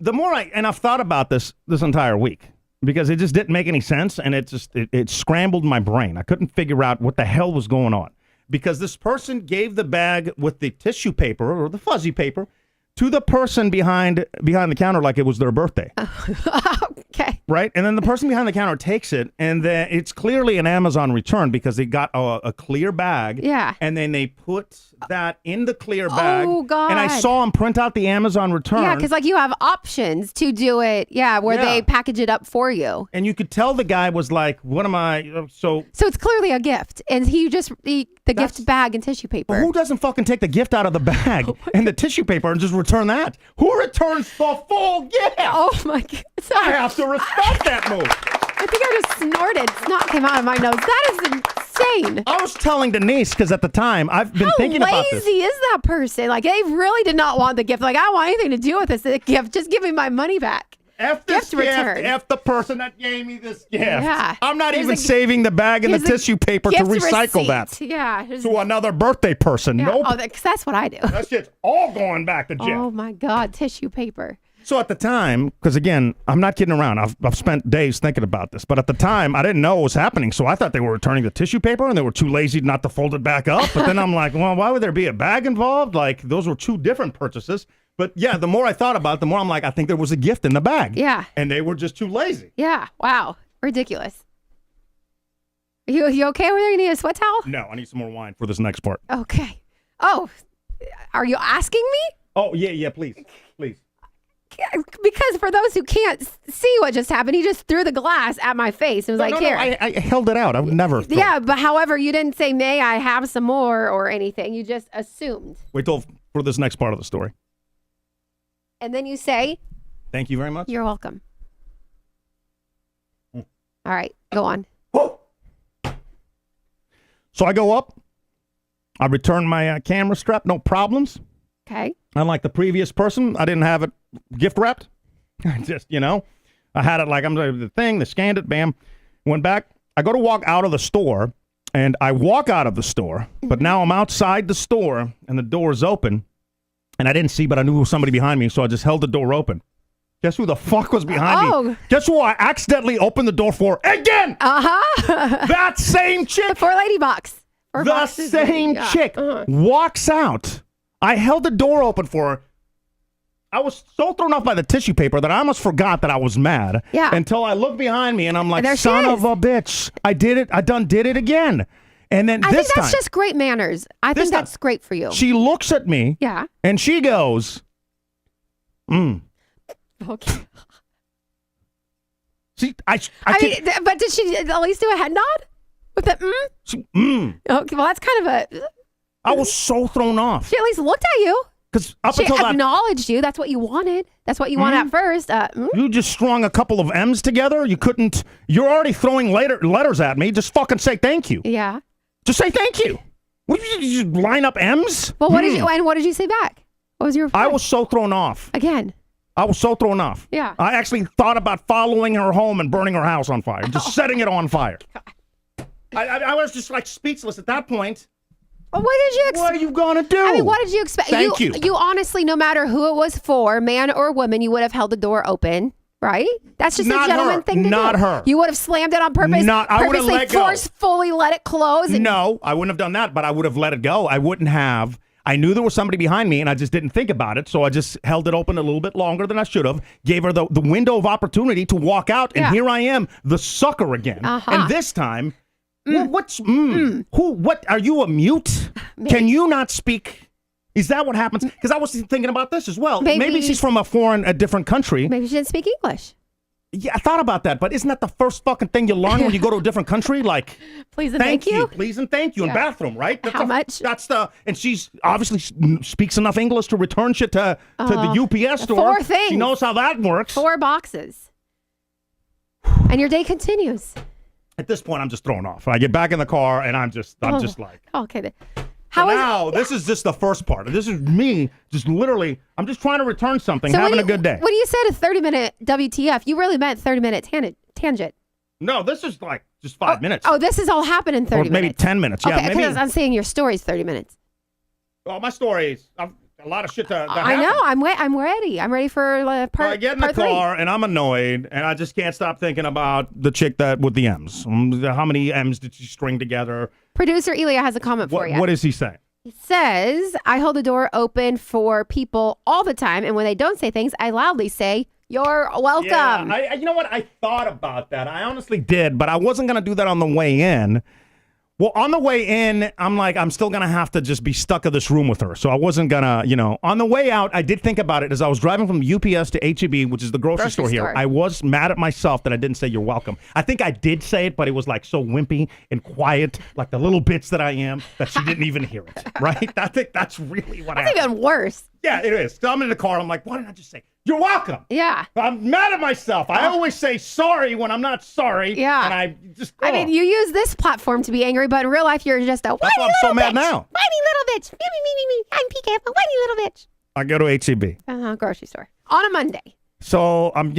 The more and I've thought about this entire week, because it just didn't make any sense, and it scrambled my brain. I couldn't figure out what the hell was going on, because this person gave the bag with the tissue paper or the fuzzy paper to the person behind the counter like it was their birthday. Okay. Right? And then the person behind the counter takes it, and then it's clearly an Amazon return, because they got a clear bag. Yeah. And then they put that in the clear bag. Oh, God. And I saw them print out the Amazon return. Yeah, because like you have options to do it. Yeah, where they package it up for you. And you could tell the guy was like, what am I? So it's clearly a gift. And he just, the gift bag and tissue paper. Who doesn't fucking take the gift out of the bag and the tissue paper and just return that? Who returns the full gift? Oh, my God. Sorry. I have to respect that move. I think I just snorted. Snot came out of my nose. That is insane. I was telling Denise, because at the time, I've been thinking about this. How lazy is that person? Like, they really did not want the gift. Like, I don't want anything to do with this gift. Just give me my money back. F this gift, F the person that gave me this gift. Yeah. I'm not even saving the bag and the tissue paper to recycle that. Yeah. To another birthday person. Yeah. Nope. Oh, that's what I do. That shit's all going back to Jeff. Oh, my God. Tissue paper. So at the time, because again, I'm not kidding around. I've spent days thinking about this. But at the time, I didn't know what was happening. So I thought they were returning the tissue paper and they were too lazy not to fold it back up. But then I'm like, well, why would there be a bag involved? Like, those were two different purchases. But yeah, the more I thought about it, the more I'm like, I think there was a gift in the bag. Yeah. And they were just too lazy. Yeah. Wow. Ridiculous. You okay over there? You need a sweat towel? No, I need some more wine for this next part. Okay. Oh, are you asking me? Oh, yeah, please. Please. Because for those who can't see what just happened, he just threw the glass at my face and was here. I held it out. I would never. Yeah, but however, you didn't say, may I have some more or anything. You just assumed. Wait till for this next part of the story. And then you say, thank you very much. You're welcome. All right, go on. So I go up. I return my camera strap. No problems. Okay. Unlike the previous person, I didn't have it gift wrapped. Just, I had it like the thing, they scanned it, bam. Went back. I go to walk out of the store, and I walk out of the store, but now I'm outside the store, and the door is open. And I didn't see, but I knew there was somebody behind me, so I just held the door open. Guess who the fuck was behind me? Guess who I accidentally opened the door for again? Uh-huh. That same chick. The 4-lady box. The same chick walks out. I held the door open for her. I was so thrown off by the tissue paper that I almost forgot that I was mad. Yeah. Until I looked behind me and I'm like, there she son is. of a bitch. I did it. I done did it again. And then I this think that's time, just great manners. I think that's great for you. she looks at me. Yeah. And she goes, Okay. See, but did she at least do a head nod with the Okay, well, that's kind of a. I was so thrown off. She at least looked at you. Because up She until that, acknowledged you. That's what you wanted. That's what you wanted at first. you just strung a couple of M's together. You couldn't. You're already throwing letters at me. Just fucking say thank you. Yeah. Just say thank you. What did you just line up M's? Well, what did you say back? What was your reply? I was so thrown off. Again. I was so thrown off. Yeah. I actually thought about following her home and burning her house on fire, just setting it on fire. I was just like speechless at that point. Well, what did you expect? What are you gonna do? I mean, what did you expect? Thank you. You honestly, no matter who it was for, man or woman, you would have held the door open, right? That's just Not a gentleman her. thing to do. Not her. You would have slammed it on purpose. I would have let go. Forcefully let it close. And No, I wouldn't have done that, but I would have let it go. I wouldn't have. I knew there was somebody behind me, and I just didn't think about it, so I just held it open a little bit longer than I should have, gave her the window of opportunity to walk out, and here I am, the sucker again. And this time, what, are you a mute? Can you not speak? Is that what happens? Because I was thinking about this as well. Maybe she's from a different country. Maybe she didn't speak English. Yeah, I thought about that, but isn't that the first fucking thing you learn when you go to a different country? Like, please and thank you. Please and thank you in bathroom, right? How much? And she's obviously speaks enough English to return shit to the UPS store. 4 things. She knows how that works. 4 boxes. And your day continues. At this point, I'm just thrown off. I get back in the car and I'm just like, okay. This is just the first part. This is me just literally, I'm just trying to return something, having a good day. When you said a 30-minute WTF, you really meant 30-minute tangent. No, this is like just 5 minutes. Oh, this is all happened in 30 or maybe minutes. 10 minutes. Yeah, okay, maybe. because I'm saying your story's 30 minutes. Well, my story is a lot of shit to I know. I'm ready. I'm ready for part. I get in the car and I'm annoyed, and I just can't stop thinking about the chick with the M's. How many M's did she string together? Producer Elia has a comment for you. What does he say? He says, I hold the door open for people all the time, and when they don't say things, I loudly say, "You're welcome." Yeah, you know what? I thought about that. I honestly did, but I wasn't going to do that on the way in. Well, on the way in, I'm like, I'm still going to have to just be stuck in this room with her. So I wasn't going to, on the way out, I did think about it as I was driving from UPS to HEB, which is the grocery store here. I was mad at myself that I didn't say you're welcome. I think I did say it, but it was like so wimpy and quiet, like the little bitch that I am, that she didn't even hear it, right? I think that's really what happened. That's even worse. Yeah, it is. So I'm in the car. I'm like, why didn't I just say, you're welcome? Yeah. I'm mad at myself. I always say sorry when I'm not sorry. Yeah. And I just, I mean, you use this platform to be angry, but in real life, you're just a whiny That's why I'm so mad now. Whiny little bitch. Me. I'm PK, a whiny little bitch. I go to HEB. Grocery store. On a Monday. So I'm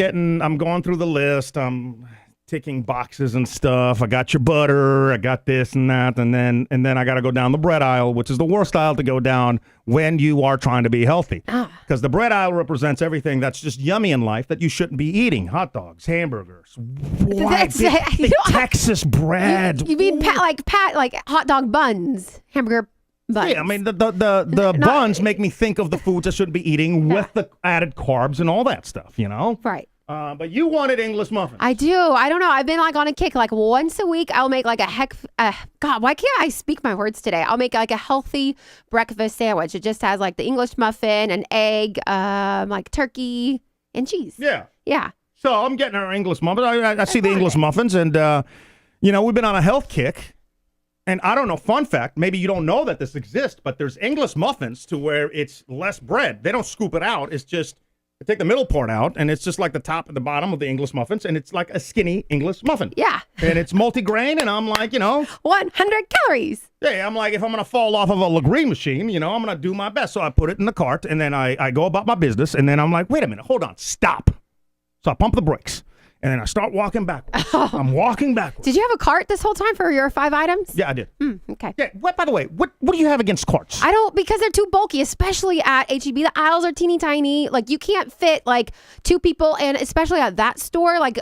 going through the list. I'm ticking boxes and stuff. I got your butter. I got this and that. And then I got to go down the bread aisle, which is the worst aisle to go down when you are trying to be healthy. Because the bread aisle represents everything that's just yummy in life that you shouldn't be eating. Hot dogs, hamburgers, Texas bread. You mean like hot dog buns, hamburger buns. Yeah, I mean, the buns make me think of the foods I shouldn't be eating with the added carbs and all that stuff, Right. But you wanted English muffins. I do. I don't know. I've been like on a kick. Like once a week, I'll make like God, why can't I speak my words today? I'll make like a healthy breakfast sandwich. It just has like the English muffin, an egg, like turkey and cheese. Yeah. Yeah. So I'm getting our English muffins. I see the English muffins, and we've been on a health kick. And I don't know, fun fact, maybe you don't know that this exists, but there's English muffins to where it's less bread. They don't scoop it out. It's just, they take the middle part out, and it's just like the top and the bottom of the English muffins, and it's like a skinny English muffin. Yeah. And it's multigrain, and I'm like, 100 calories. Yeah, I'm like, if I'm going to fall off of a Legree machine, I'm going to do my best. So I put it in the cart, and then I go about my business, and then I'm like, wait a minute, hold on, stop. So I pump the brakes. And then I start walking backwards. I'm walking backwards. Did you have a cart this whole time for your 5 items? Yeah, I did. Okay. Yeah. By the way, what do you have against carts? I don't, because they're too bulky, especially at HEB. The aisles are teeny tiny. Like you can't fit like 2 people, and especially at that store, like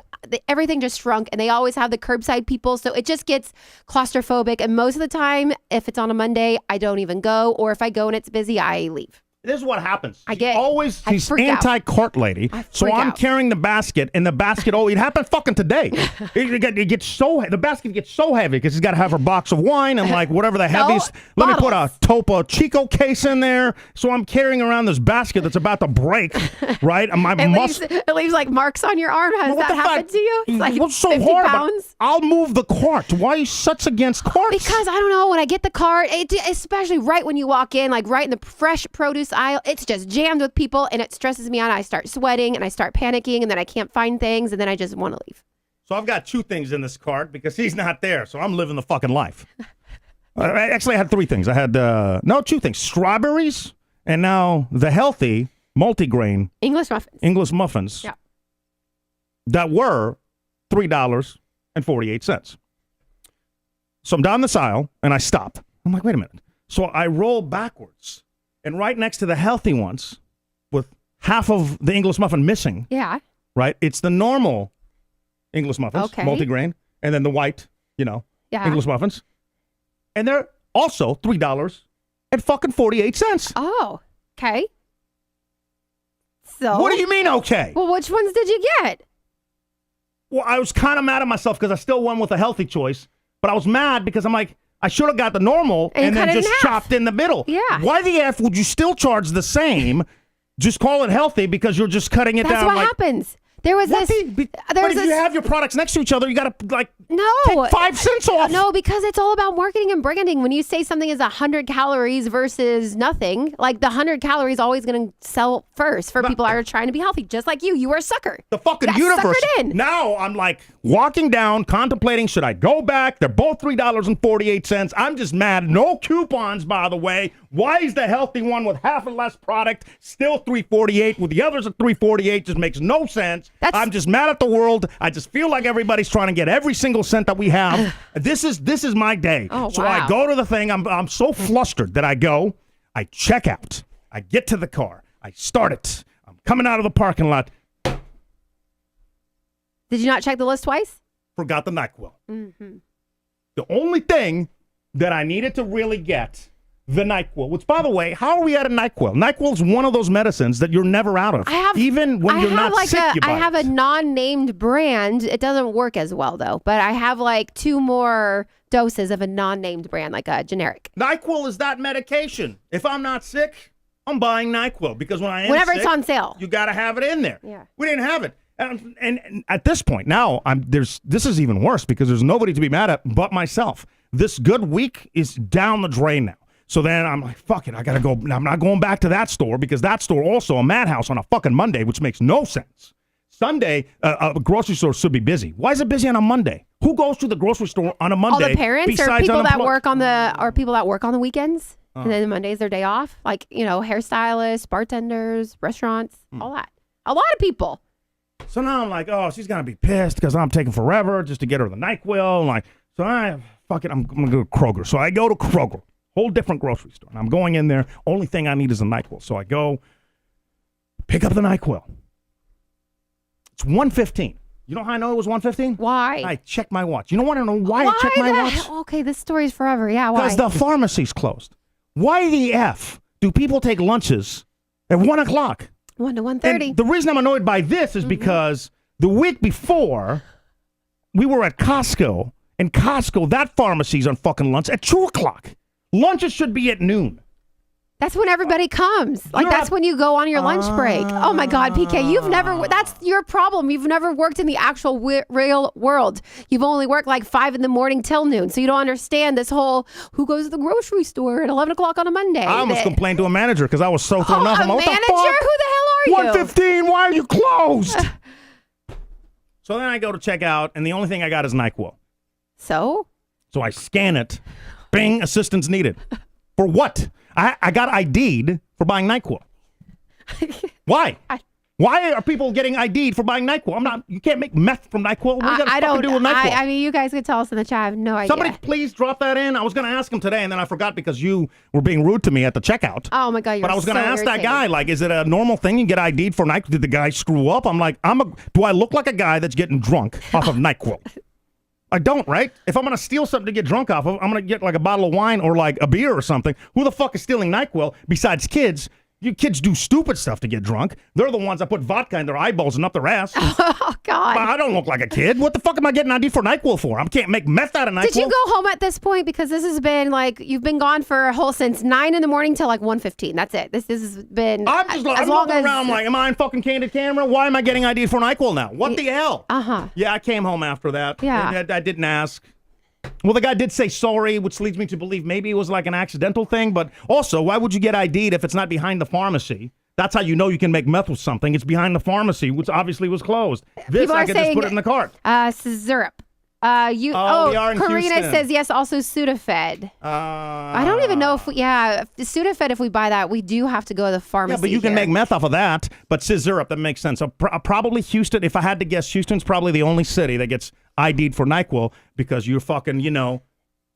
everything just shrunk, and they always have the curbside people, so it just gets claustrophobic. And most of the time, if it's on a Monday, I don't even go, or if I go and it's busy, I leave. This is what happens. She's she's anti-cart lady. So I'm carrying the basket, and the basket, it happened fucking today. The basket gets so heavy because she's got to have her box of wine and like whatever the heaviest. Let me put a Topo Chico case in there. So I'm carrying around this basket that's about to break, right? It leaves like marks on your arm. Has that happened to you? It's like What's so 50 hard pounds. I'll move the cart. Why are you such against carts? Because I don't know, when I get the cart, especially right when you walk in, like right in the fresh produce aisle, it's just jammed with people and it stresses me out. I start sweating and I start panicking and then I can't find things and then I just want to leave. So I've got 2 things in this cart because he's not there. So I'm living the fucking life. Actually, I had 3 things. I had, 2 things. Strawberries and now the healthy multigrain English muffins. Yeah. That were $3.48. So I'm down this aisle and I stop. I'm like, wait a minute. So I roll backwards. And right next to the healthy ones, with half of the English muffin missing, right? It's the normal English muffins, multigrain, and then the white, English muffins. And they're also $3.48. Oh, okay. So what do you mean, okay? Well, which ones did you get? Well, I was kind of mad at myself because I still won with a healthy choice, but I was mad because I'm like, I should have got the normal and then just chopped in the middle. Yeah. Why the F would you still charge the same? Just call it healthy because you're just cutting it down. That's what happens. There was but if you have your products next to each other, you got to take 5 cents off. No, because it's all about marketing and branding. When you say something is 100 calories versus nothing, like the 100 calories is always going to sell first for people that are trying to be healthy. Just like you. You were a sucker. The fucking universe. Now I'm like walking down, contemplating, should I go back? They're both $3.48. I'm just mad. No coupons, by the way. Why is the healthy one with half and less product still $3.48 with the others at $3.48? Just makes no sense. I'm just mad at the world. I just feel like everybody's trying to get every single cent that we have. This is my day. So I go to the thing. I'm so flustered that I I check out. I get to the car. I start it. I'm coming out of the parking lot. Did you not check the list twice? Forgot the NyQuil. Mm-hmm. The only thing that I needed to really get, the NyQuil, which, by the way, how are we out of NyQuil? NyQuil is one of those medicines that you're never out of. Even when you're not sick, you buy it. I have a non-named brand. It doesn't work as well, though. But I have like 2 more doses of a non-named brand, like a generic. NyQuil is that medication. If I'm not sick, I'm buying NyQuil because whenever it's on sale, you got to have it in there. Yeah. We didn't have it. And at this point, now, this is even worse because there's nobody to be mad at but myself. This good week is down the drain now. So then I'm like, fuck it, I got to go. I'm not going back to that store because that store also a madhouse on a fucking Monday, which makes no sense. Sunday, a grocery store should be busy. Why is it busy on a Monday? Who goes to the grocery store on a Monday? All the parents or people that work on the weekends, and then Monday's their day off. Like, hairstylists, bartenders, restaurants, all that. A lot of people. So now I'm like, oh, she's gonna be pissed because I'm taking forever just to get her the NyQuil. I'm gonna go to Kroger. So I go to Kroger. Whole different grocery store. And I'm going in there. Only thing I need is a NyQuil. So I go pick up the NyQuil. It's $1.15. You know how I know it was $1.15? Why? I checked my watch. You don't want to know why I checked my watch? Okay, this story's forever. Yeah, why? Because the pharmacy's closed. Why the F do people take lunches at 1 o'clock? 1 to 1:30. And the reason I'm annoyed by this is because the week before, we were at Costco. And Costco, that pharmacy's on fucking lunch at 2 o'clock. Lunches should be at noon. That's when everybody comes. That's when you go on your lunch break. Oh my God, PK, that's your problem. You've never worked in the actual real world. You've only worked like 5 in the morning till noon. So you don't understand this whole, who goes to the grocery store at 11 o'clock on a Monday? I almost complained to a manager because I was so thrown off. A manager? Who the hell are you? 1:15, why are you closed? So then I go to check out, and the only thing I got is NyQuil. So I scan it. Bing, assistance needed. For what? I got ID'd for buying NyQuil. Why? Why are people getting ID'd for buying NyQuil? You can't make meth from NyQuil. What do you got to do with NyQuil? I mean, you guys could tell us in the chat. I have no idea. Somebody please drop that in. I was going to ask him today, and then I forgot because you were being rude to me at the checkout. Oh, my God, But I was going to ask that guy, is it a normal thing you get ID'd for NyQuil? Did the guy screw up? I'm like, do I look like a guy that's getting drunk off of NyQuil? I don't, right? If I'm going to steal something to get drunk off of, I'm going to get like a bottle of wine or like a beer or something. Who the fuck is stealing NyQuil besides kids You kids do stupid stuff to get drunk. They're the ones that put vodka in their eyeballs and up their ass. Oh, God. I don't look like a kid. What the fuck am I getting ID for NyQuil for? I can't make meth out of NyQuil. Did you go home at this point? Because this has been like, you've been gone for a whole since 9 in the morning till like 1:15. That's it. This has been I'm looking around like, am I in fucking candid camera? Why am I getting ID for NyQuil now? What the hell? Yeah, I came home after that. Yeah. I didn't ask. Well, the guy did say sorry, which leads me to believe maybe it was like an accidental thing. But also, why would you get ID'd if it's not behind the pharmacy? That's how you know you can make meth with something. It's behind the pharmacy, which obviously was closed. This, I could just put it in the cart. Syrup. We are in Karina Houston. says yes, also Sudafed. I don't even know if Sudafed, if we buy that, we do have to go to the pharmacy. Yeah, but you can make meth off of that. But syrup, that makes sense. So probably Houston, if I had to guess, Houston's probably the only city that gets ID'd for NyQuil because you're fucking,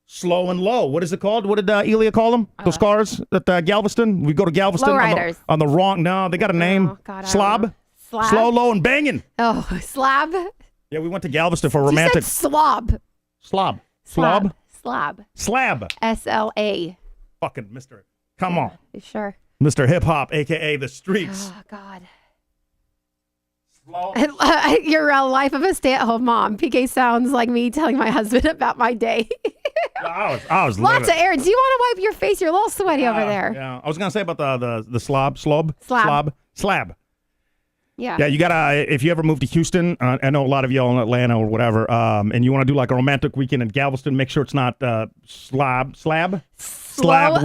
slow and low. What is it called? What did Elia call them? Those cars at Galveston? We go to Galveston Lowriders. on the wrong. No, they got a name. Oh, God, Slob. Slab? Slow, low, and banging. Oh, slab. Yeah, we went to Galveston for romantic. You said slob. Slob. Slob. Slab. Slab. SLA. Fucking Mr. Come on. You sure? Mr. Hip Hop, a.k.a. the streets. Oh, God. Slow. Your life of a stay-at-home mom. PK sounds like me telling my husband about my day. I was Lots living. of errands. Do you want to wipe your face? You're a little sweaty over there. Yeah, I was gonna say about the slab. Yeah. You gotta, if you ever move to Houston, I know a lot of y'all in Atlanta or whatever, and you want to do like a romantic weekend in Galveston, make sure it's not slab weekend. Loud,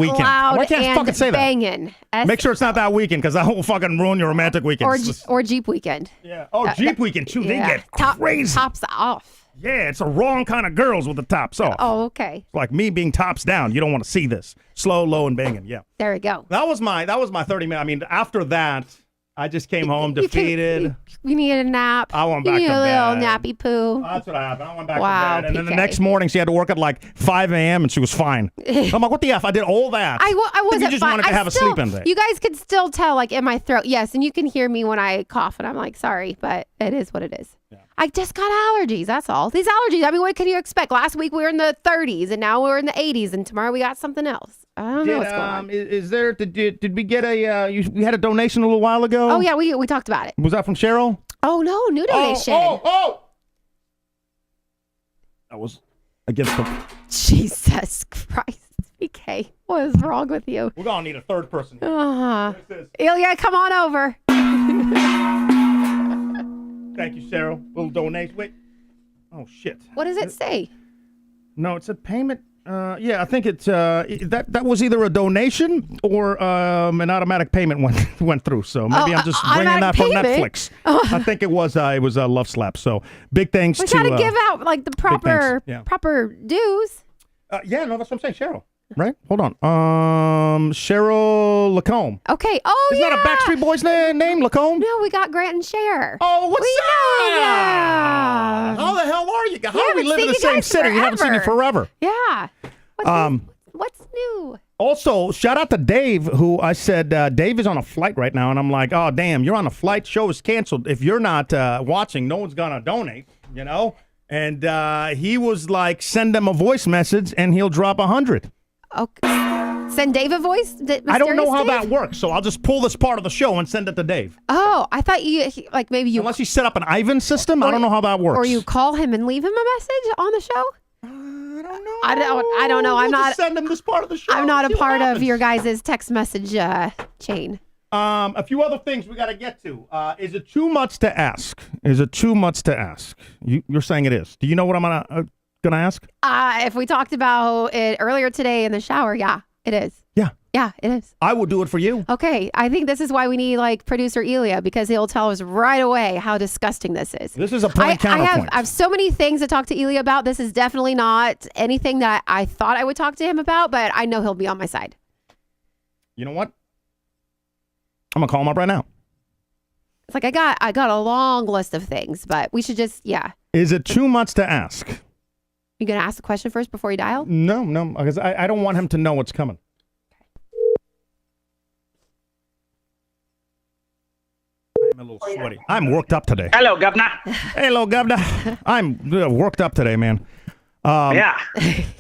Why can't I and fucking say banging. that? Make sure it's not that weekend because that will fucking ruin your romantic weekend. Or Jeep weekend. Yeah. Oh, Jeep weekend too. They get crazy. Tops off. Yeah, it's the wrong kind of girls with the tops off. Oh, okay. It's like me being tops down. You don't want to see this. Slow, low, and banging. Yeah. There we go. That was my 30 minute. I mean, after that, I just came home defeated. You needed a nap. I went back you to need a bed. little nappy poo. That's what happened. I went back Wow, to bed. And then the PK. next morning, she had to work at like 5 a.m. and she was fine. I'm like, what the F? I did all that. I wasn't You just fine. wanted to have a sleep-in day. You guys could still tell, like, in my throat. Yes, and you can hear me when I cough, and I'm like, sorry, but it is what it is. Yeah. I just got allergies. That's all. These allergies. I mean, what can you expect? Last week we were in the 30s, and now we're in the 80s, and tomorrow we got something else. I don't know what's going on. Is there? Did we get we had a donation a little while ago? Oh yeah, we talked about it. Was that from Cheryl? Oh no, new donation. Oh! That was against the. Jesus Christ, PK, what is wrong with you? We're gonna need a third person. Elia, come on over. Thank you, Cheryl. Little donation. Wait. Oh shit. What does it say? No, it's a payment. Yeah, I think it's that was either a donation or an automatic payment went through. So maybe I'm just bringing that from Netflix. I think it was a Love Slap. So big thanks We to. gotta give out like the proper Yeah. proper dues. Yeah, no, that's what I'm saying, Cheryl. Right? Hold on. Cheryl Lacombe. Okay. Oh Isn't yeah. that a Backstreet Boys name, Lacombe? No, we got Grant and Cher. Oh, what's we up? know, yeah. How the hell are you? How do we haven't live in seen the you same guys city? We haven't seen you forever. Yeah. What's new? Also, shout out to Dave, who I said, Dave is on a flight right now, and I'm like, oh, damn, you're on a flight, show is canceled. If you're not watching, no one's going to donate, And he was like, send him a voice message, and he'll drop 100. Okay. Send Dave a voice? I don't know how Dave? that works, so I'll just pull this part of the show and send it to Dave. Oh, I thought maybe you. Unless you set up an Ivan system, I don't know how that works. Or you call him and leave him a message on the show? I don't know. I don't know. I'm We'll not. just send him this part of the show. I'm not a See what part of happens. your guys' text message chain. A few other things we got to get to. Is it too much to ask? Is it too much to ask? You're saying it is. Do you know what I'm gonna ask? If we talked about it earlier today in the shower, yeah, it is. Yeah. Yeah, it is. I will do it for you. Okay, I think this is why we need like producer Elia, because he'll tell us right away how disgusting this is. This is a point counterpoint. I have so many things to talk to Elia about. This is definitely not anything that I thought I would talk to him about, but I know he'll be on my side. You know what? I'm gonna call him up right now. It's like I got a long list of things, but we should just Is it too much to ask? You gonna ask the question first before you dial? No, because I don't want him to know what's coming. I'm a little sweaty. I'm worked up today. Hello, Governor. Hello, Governor. I'm worked up today, man. Yeah.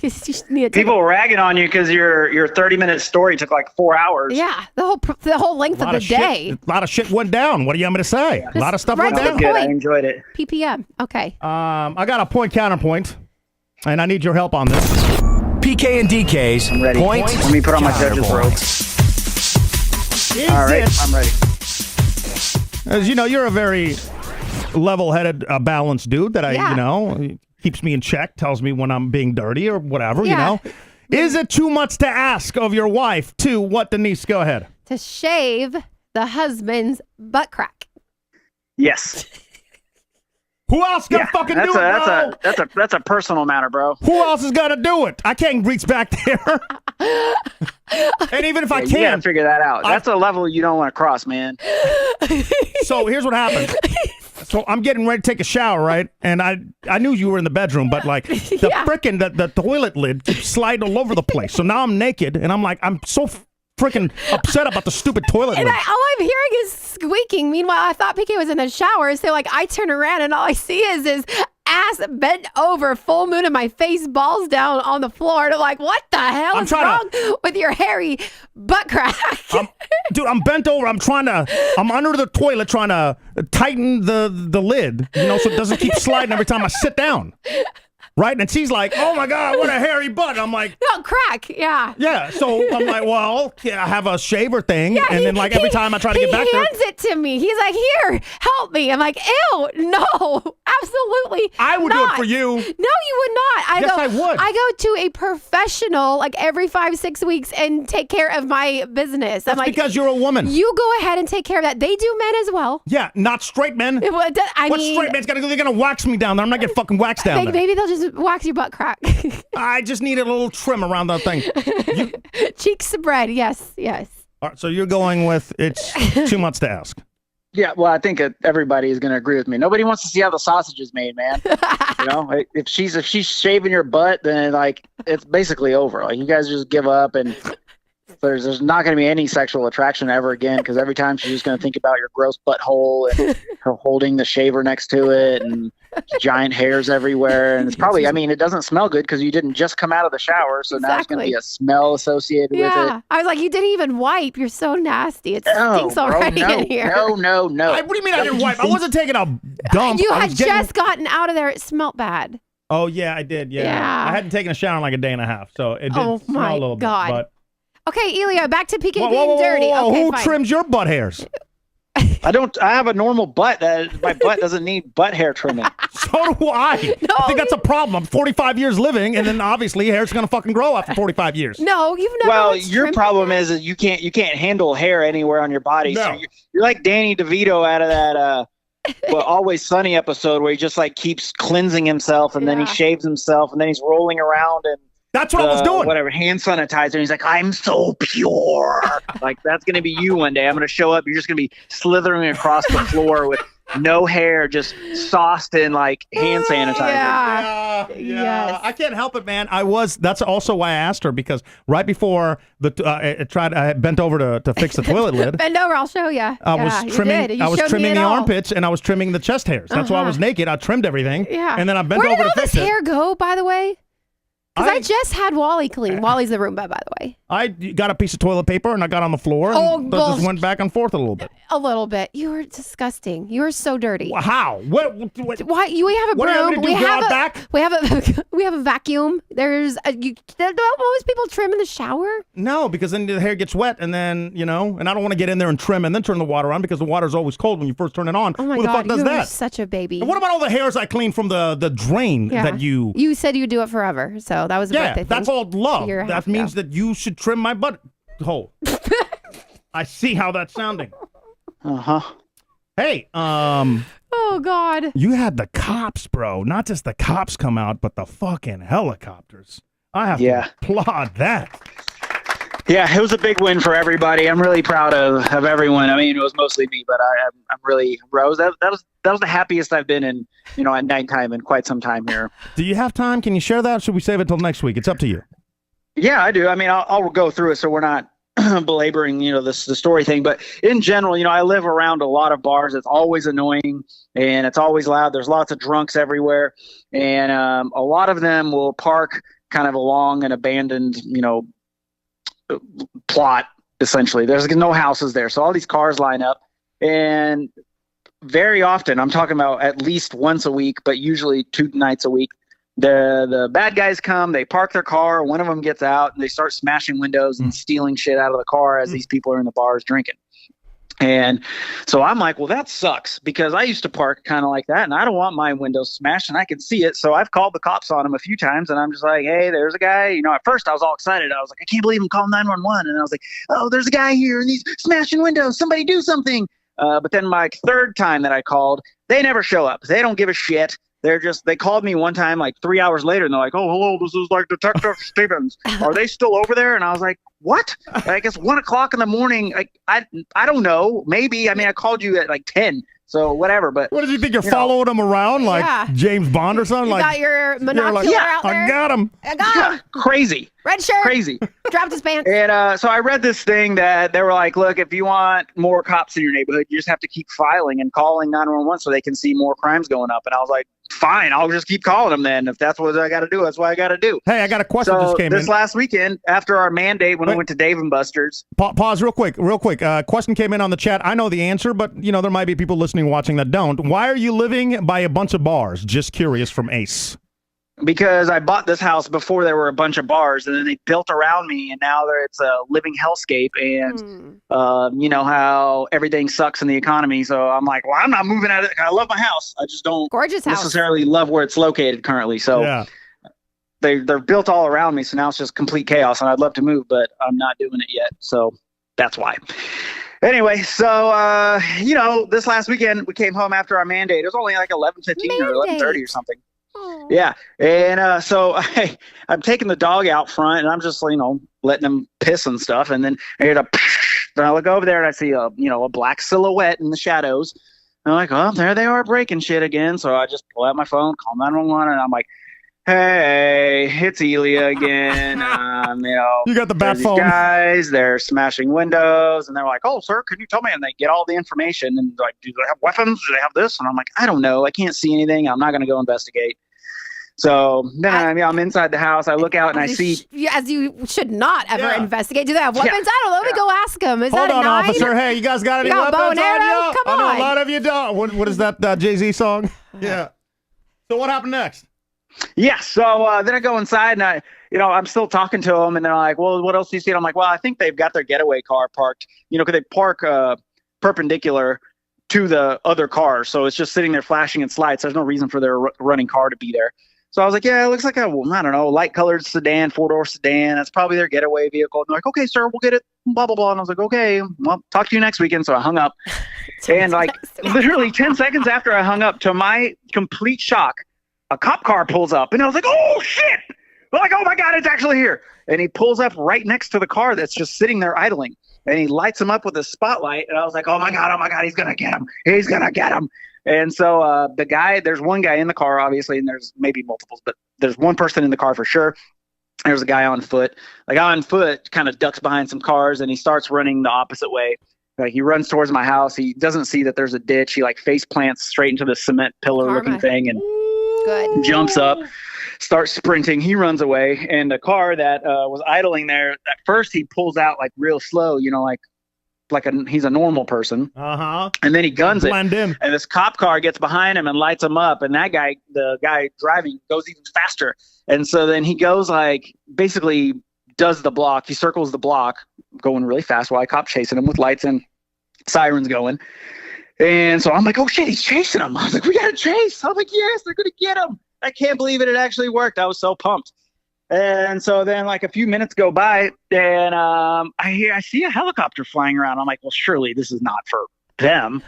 You just need to take People ragging on you because your 30-minute story took like 4 hours. Yeah, the whole length of the day. A lot of shit went down. What do you want me to say? A lot of stuff right went to down. the Good. I point. enjoyed it. PPM. Okay. I got a point counterpoint, and I need your help on this. PK and DK's I'm ready. point. Let me put on my judge's robe. All right, I'm ready. As you know, you're a very level-headed, balanced dude that Yeah. keeps me in check, tells me when I'm being dirty or whatever, Yeah. Is it too much to ask of your wife to what, Denise? Go ahead. To shave the husband's butt crack. Yes. Who else gonna fucking do it, bro? That's a personal matter, bro. Who else is gonna do it? I can't reach back there. And even if I You gotta can, figure that out. That's a level you don't want to cross, man. so here's what happened. So I'm getting ready to take a shower, right? And I knew you were in the bedroom, but like the frickin' the toilet lid keeps sliding all over the place. So now I'm naked, and I'm like, I'm so freaking upset about the stupid toilet lid. And all I'm hearing is squeaking. Meanwhile, I thought PK was in the shower. So like I turn around and all I see is his ass bent over, full moon in my face, balls down on the floor. And I'm like, what the hell is wrong with your hairy butt crack? Dude, I'm bent over. I'm under the toilet trying to tighten the lid, so it doesn't keep sliding every time I sit down. Right? And she's like, oh my God, what a hairy butt. I'm like, no, crack. Yeah. Yeah. So I'm like, well, I have a shaver thing. Yeah, and then like every time I try to get back there. He hands it to me. He's like, here, help me. I'm like, ew, no, absolutely I would do it for you. No, you would not. Yes, I would. I go to a professional like every 5-6 weeks and take care of my business. That's I'm like, because you're a woman. You go ahead and take care of that. They do men as well. Yeah, not straight men. What straight man's gonna do? They're gonna wax me down there. I'm not getting fucking waxed down there. Maybe they'll just wax your butt crack. I just needed a little trim around that thing. Cheeks spread. Yes. All right, so you're going with it's too much to ask. Yeah, well, I think everybody is going to agree with me. Nobody wants to see how the sausage is made, man. If she's shaving your butt, then like it's basically over. Like you guys just give up, and there's not going to be any sexual attraction ever again because every time she's just going to think about your gross butthole and her holding the shaver next to it and giant hairs everywhere. And it's probably, it doesn't smell good because you didn't just come out of the shower, so now there's going to be a smell associated with it. I was like, you didn't even wipe. You're so nasty. It stinks already in here. No. What do you mean I didn't wipe? I wasn't taking a dump. You had just gotten out of there. It smelled bad. Oh, yeah, I did. Yeah. I hadn't taken a shower in like a day and a half, so it did smell a little bit. But... Okay, Elia, back to PK being dirty. Okay, who fine. trims your butt hairs? I have a normal butt. My butt doesn't need butt hair trimming. So do I. No, I think that's a problem. I'm 45 years living, and then obviously hair's going to fucking grow after 45 years. No, you've never. Well, your problem is that you can't handle hair anywhere on your body. No. So you're like Danny DeVito out of that Always Sunny episode where he just like keeps cleansing himself, and then he shaves himself, and then he's rolling around and. That's what I was doing. Whatever, hand sanitizer. And he's like, I'm so pure. Like, that's going to be you one day. I'm going to show up. You're just going to be slithering across the floor with no hair, just sauced in, like, hand sanitizer. Yeah. Yes. I can't help it, man. That's also why I asked her, because right before I bent over to fix the toilet lid. Bend over, I'll show you. I was trimming the armpits, and I was trimming the chest hairs. That's why I was naked. I trimmed everything. Yeah. And then I bent over to fix it. Where did all this hair go, by the way? Because I just had Wally clean. Wally's the Roomba, by the way. I got a piece of toilet paper and I got on the floor and just went back and forth a little bit. A little bit. You were disgusting. You were so dirty. How? What? Why? We have a broom. We have a vacuum. There's don't most people trim in the shower? No, because then the hair gets wet and then, and I don't want to get in there and trim and then turn the water on because the water's always cold when you first turn it on. Oh my Who the God, fuck does you're that? such a baby. And what about all the hairs I cleaned from the drain that you... You said you'd do it forever, so that was a birthday thing. That's all love. That means that you should trim my butt hole. I see how that's sounding. Uh-huh. Hey, oh God. You had the cops, bro. Not just the cops come out, but the fucking helicopters. I have to applaud that. Yeah, it was a big win for everybody. I'm really proud of everyone. I mean, it was mostly me, but I'm really rose. That was the happiest I've been in, at nighttime in quite some time here. Do you have time? Can you share that? Or should we save it till next week? It's up to you. Yeah, I do. I mean, I'll go through it so we're not belaboring, the story thing, but in general, I live around a lot of bars. It's always annoying and it's always loud. There's lots of drunks everywhere, and a lot of them will park kind of along an abandoned, plot. Essentially, there's no houses there, so all these cars line up, and very often, I'm talking about at least once a week, but usually 2 nights a week, the bad guys come, they park their car, one of them gets out, and they start smashing windows and stealing shit out of the car as these people are in the bars drinking. And so I'm like, well, that sucks, because I used to park kind of like that, and I don't want my windows smashed, and I can see it. So I've called the cops on him a few times, and I'm just like, hey, there's a guy. At first I was all excited. I was like, I can't believe I'm calling 911. And I was like, oh, there's a guy here, and he's smashing windows. Somebody do something. But then my third time that I called, they never show up. They don't give a shit. They called me one time like 3 hours later, and they're like, oh, hello, this is like Detective Stevens. Are they still over there? And I was like, what? I guess 1 o'clock in the morning. I don't know. Maybe. I mean, I called you at like 10. So whatever. But what did you think? You're following him around like James Bond or something? You got your monocular out there? I got him. I got him. Crazy. Red shirt. Crazy. Dropped his pants. And so I read this thing that they were like, look, if you want more cops in your neighborhood, you just have to keep filing and calling 911 so they can see more crimes going up. And I was like, fine, I'll just keep calling them then. If that's what I got to do, that's what I got to do. Hey, I got a question just came in. This last weekend, after our mandate, when we went to Dave & Buster's. Pause real quick. Question came in on the chat. I know the answer, but, there might be people listening, watching that don't. Why are you living by a bunch of bars? Just curious from Ace. Because I bought this house before there were a bunch of bars, and then they built around me, and now it's a living hellscape. And you know how everything sucks in the economy. So I'm like, well, I'm not moving out of it. I love my house. I just don't necessarily love where it's located currently. So they're built all around me. So now it's just complete chaos, and I'd love to move, but I'm not doing it yet. So that's why. Anyway, so, this last weekend we came home after our mandate. It was only like 11:15 or 11:30 or something. Yeah. And so I'm taking the dog out front, and I'm just, letting him piss and stuff. And then I hear then I look over there and I see a black silhouette in the shadows. And I'm like, oh, there they are breaking shit again. So I just pull out my phone, call 911, and I'm like, hey, it's Elia again. You got the bat phone. These guys, they're smashing windows, and they're like, oh, sir, can you tell me? And they get all the information, and like, do they have weapons? Do they have this? And I'm like, I don't know. I can't see anything. I'm not going to go investigate. So then I'm inside the house. I look out and I see. As you should not ever investigate. Do they have weapons? I don't know. Let me go ask them. Hold on, officer. Hey, you guys got any weapons on you? Come on. I know a lot of you don't. What is that Jay-Z song? Yeah. So what happened next? Yeah. So then I go inside, and I'm still talking to them, and they're like, well, what else do you see? And I'm like, well, I think they've got their getaway car parked, because they park perpendicular to the other cars. So it's just sitting there flashing its lights. There's no reason for their running car to be there. So I was like, yeah, it looks like a, I don't know, light-colored sedan, 4-door sedan. That's probably their getaway vehicle. And they're like, okay, sir, we'll get it, blah, blah, blah. And I was like, okay, well, talk to you next weekend. So I hung up. And like literally 10 seconds after I hung up, to my complete shock, a cop car pulls up. And I was like, oh, shit. I'm like, oh, my God, it's actually here. And he pulls up right next to the car that's just sitting there idling. And he lights him up with a spotlight. And I was like, oh, my God, he's going to get him. He's going to get him. And so there's one guy in the car, obviously, and there's maybe multiples, but there's one person in the car for sure. There's a guy on foot. The guy on foot kind of ducks behind some cars, and he starts running the opposite way. Like, he runs towards my house. He doesn't see that there's a ditch. He face plants straight into the cement pillar looking thing and jumps up, starts sprinting. He runs away. And the car that was idling there, at first he pulls out real slow, he's a normal person. And then he guns it. And this cop car gets behind him and lights him up. And that guy, the guy driving, goes even faster. And so then he goes basically does the block. He circles the block going really fast while I cop chasing him with lights and sirens going. And so I'm like, oh shit, he's chasing him. I was like, we got to chase. I'm like, yes, they're going to get him. I can't believe it actually worked. I was so pumped. And so then a few minutes go by, and I see a helicopter flying around. I'm like, well, surely this is not for them,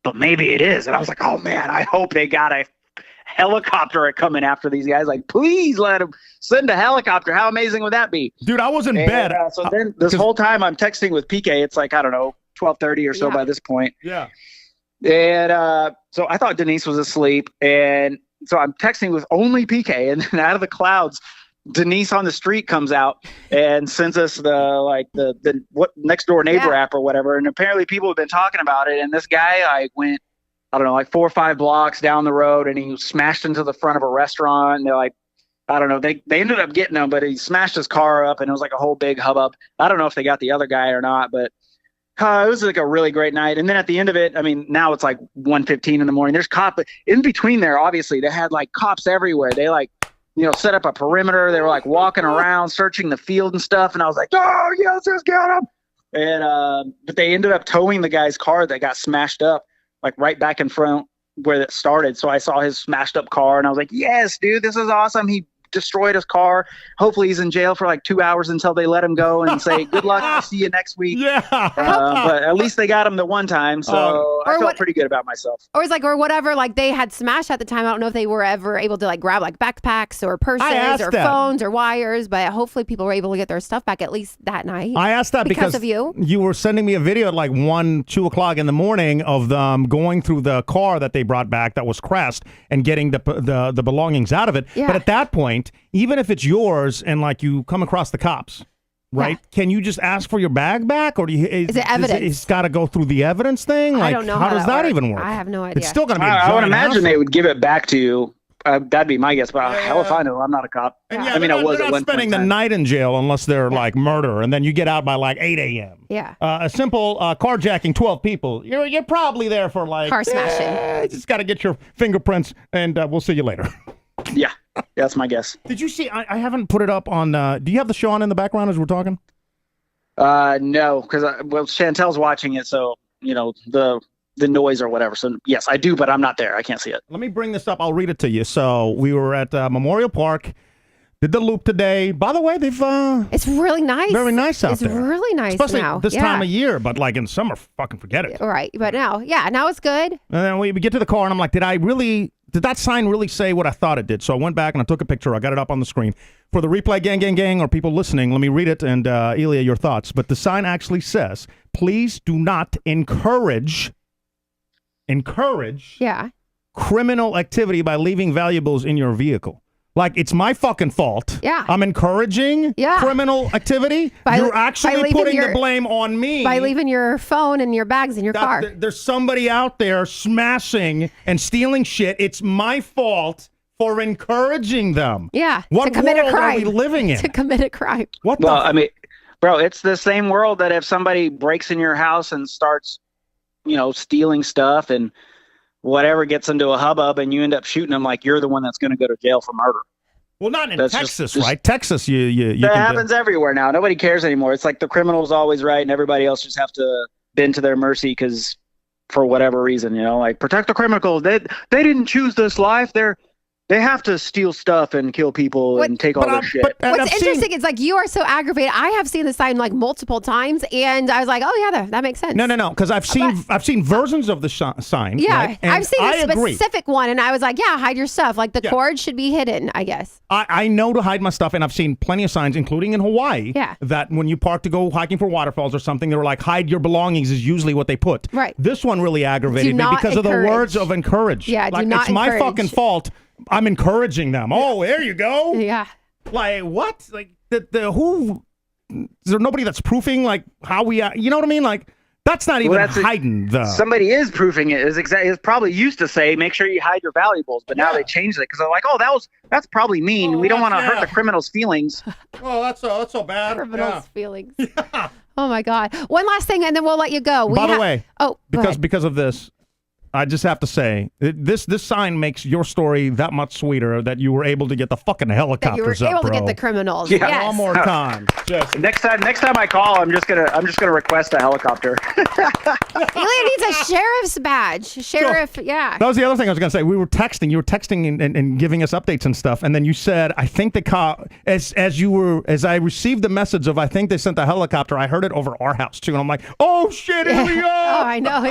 but maybe it is. And I was like, oh man, I hope they got a helicopter coming after these guys. Like, please let them send a helicopter. How amazing would that be? Dude, I was in bed. So then this whole time I'm texting with PK. It's I don't know, 12:30 or so by this point. Yeah. And so I thought Denise was asleep. And so I'm texting with only PK, and then out of the clouds, Denise on the street comes out and sends us the what next door neighbor app or whatever. And apparently people have been talking about it. And this guy went, I don't know, like 4 or 5 blocks down the road, and he smashed into the front of a restaurant. And they're like, I don't know, they ended up getting him, but he smashed his car up, and it was like a whole big hubbub. I don't know if they got the other guy or not, but it was like a really great night. And then at the end of it, I mean, now it's like 1:15 in the morning. There's cops in between there. Obviously, they had like cops everywhere. They set up a perimeter. They were like walking around, searching the field and stuff. And I was like, oh yes, let's get him. And but they ended up towing the guy's car that got smashed up, like right back in front where it started. So I saw his smashed up car, and I was like, yes, dude, this is awesome. He destroyed his car. Hopefully he's in jail for like 2 hours until they let him go and say, good luck, I'll see you next week. Yeah. But at least they got him the one time, so I felt pretty good about myself. Or whatever, like they had smashed at the time. I don't know if they were ever able to like grab like backpacks or purses or phones or wires, but hopefully people were able to get their stuff back at least that night. I asked that because of you. You were sending me a video at like 1, 2 o'clock in the morning of them going through the car that they brought back that was crashed and getting the belongings out of it. Yeah. But at that point, even if it's yours and like you come across the cops, right? Yeah. Can you just ask for your bag back, or is it evidence? It's got to go through the evidence thing. Like, I don't know how does that even work? I have no idea. It's still going to be. I would imagine they would give it back to you. That'd be my guess, but hell if I know. I'm not a cop. I mean, I was at one point. Spending the night in jail unless they're like murder, and then you get out by like 8 a.m. Yeah. A simple carjacking 12 people. You're probably there for like car smashing. Just got to get your fingerprints, and we'll see you later. Yeah, that's my guess. Did you see? I haven't put it up on. Do you have the show on in the background as we're talking? No, because Chantel's watching it, so the noise or whatever. So yes, I do, but I'm not there. I can't see it. Let me bring this up. I'll read it to you. So we were at Memorial Park. Did the loop today. By the way, they've it's really nice. Very nice out there. It's really nice, especially now. This time of year. But like in summer, fucking forget it. Right, but now it's good. And then we get to the car, and I'm like, did that sign really say what I thought it did? So I went back and I took a picture. I got it up on the screen. For the replay gang, or people listening, let me read it, and Elia, your thoughts. But the sign actually says, please do not encourage criminal activity by leaving valuables in your vehicle. Like, it's my fucking fault. Yeah. I'm encouraging criminal activity. You're actually putting the blame on me. By leaving your phone and your bags in your car. There's somebody out there smashing and stealing shit. It's my fault for encouraging them. Yeah. What to commit world a crime. are we living in? To commit a crime. I mean, bro, it's the same world that if somebody breaks in your house and starts, stealing stuff and whatever gets into a hubbub and you end up shooting them, like you're the one that's going to go to jail for murder. Well, not in Texas, right? Texas, you that happens everywhere now. Nobody cares anymore. It's like the criminal's always right and everybody else just have to bend to their mercy because for whatever reason, like protect the criminals. They didn't choose this life. They have to steal stuff and kill people and take all their shit. What's interesting is like you are so aggravated. I have seen the sign like multiple times, and I was like, "Oh yeah, that makes sense." No, because I've seen versions of the sign. Yeah, right? I've seen a specific one, and I was like, "Yeah, hide your stuff. Like the cord should be hidden." I guess. I know to hide my stuff, and I've seen plenty of signs, including in Hawaii. Yeah. That when you park to go hiking for waterfalls or something, they were like, "Hide your belongings" is usually what they put. Right. This one really aggravated me because of the words of encourage. Yeah, like, do not it's my encourage. fucking fault. I'm encouraging them. Oh, there you go. Yeah. Like what? Like who? Is there nobody that's proofing like how we? You know what I mean? Like that's not even hiding. Somebody is proofing it. It's probably used to say make sure you hide your valuables, but now they changed it because they're like, oh, that's probably mean. We don't want to hurt the criminal's feelings. Oh, that's so bad. Criminal's feelings. Yeah. Oh my God. One last thing, and then we'll let you go. By the way, because of this. I just have to say, this sign makes your story that much sweeter that you were able to get the fucking helicopters up, bro. You were able to get the criminals. Yeah. Yes. One more time. Next time I call, I'm just gonna request a helicopter. Elia needs a sheriff's badge. Sheriff, yeah. That was the other thing I was gonna say. We were texting. You were texting and giving us updates and stuff, and then you said, "I think the cop." As I received the message of, "I think they sent the helicopter," I heard it over our house too, and I'm like, "Oh shit, Elia!" Oh, I know.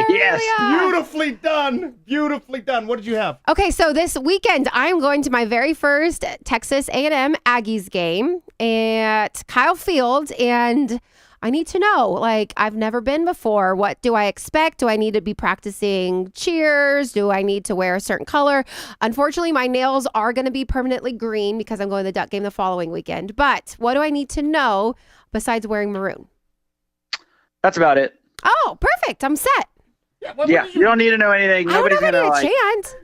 Yes. Beautifully done. Beautifully done. What did you have? Okay, so this weekend, I'm going to my very first Texas A&M Aggies game at Kyle Field, and I need to know. Like, I've never been before. What do I expect? Do I need to be practicing cheers? Do I need to wear a certain color? Unfortunately, my nails are going to be permanently green because I'm going to the Duck game the following weekend. But what do I need to know besides wearing maroon? That's about it. Oh, perfect. I'm set. Yeah, you don't need to know anything. Nobody's I don't gonna need a chance.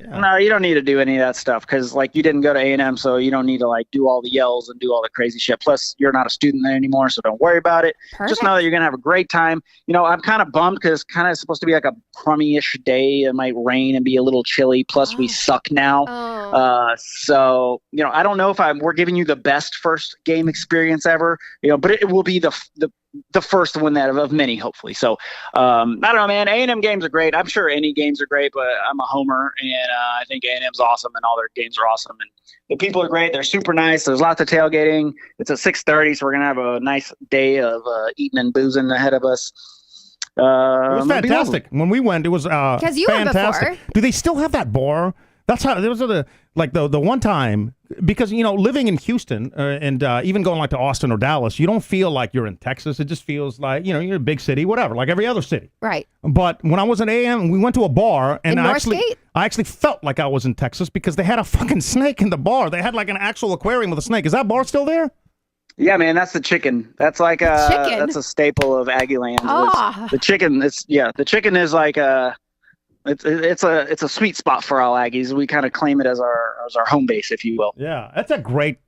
No, you don't need to do any of that stuff because like you didn't go to A&M, so you don't need to like do all the yells and do all the crazy shit. Plus, you're not a student there anymore, so don't worry about it. Perfect. Just know that you're gonna have a great time. You know, I'm kind of bummed because it's kind of supposed to be like a crummy-ish day. It might rain and be a little chilly. Plus, we suck now. So you know, I don't know if we're giving you the best first game experience ever. You know, but it will be the first one of many, hopefully. So I don't know, man. A&M games are great. I'm sure any games are great, but I'm a homer, and I think A&M's awesome, and all their games are awesome. And the people are great. They're super nice. There's lots of tailgating. It's at 6:30, so we're gonna have a nice day of eating and boozing ahead of us. It was fantastic. When we went, it was because you went before. Do they still have that bar? That's how there was the one time, because you know, living in Houston and even going like to Austin or Dallas, you don't feel like you're in Texas. It just feels like, you know, you're a big city, whatever, like every other city. Right. But when I was at A&M, we went to a bar, and I Northgate? actually felt like I was in Texas because they had a fucking snake in the bar. They had like an actual aquarium with a snake. Is that bar still there? Yeah, man, that's the chicken. That's like that's a staple of Aggie land. The chicken. The chicken is like It's a sweet spot for all Aggies. We kind of claim it as our home base, if you will. Yeah, that's a great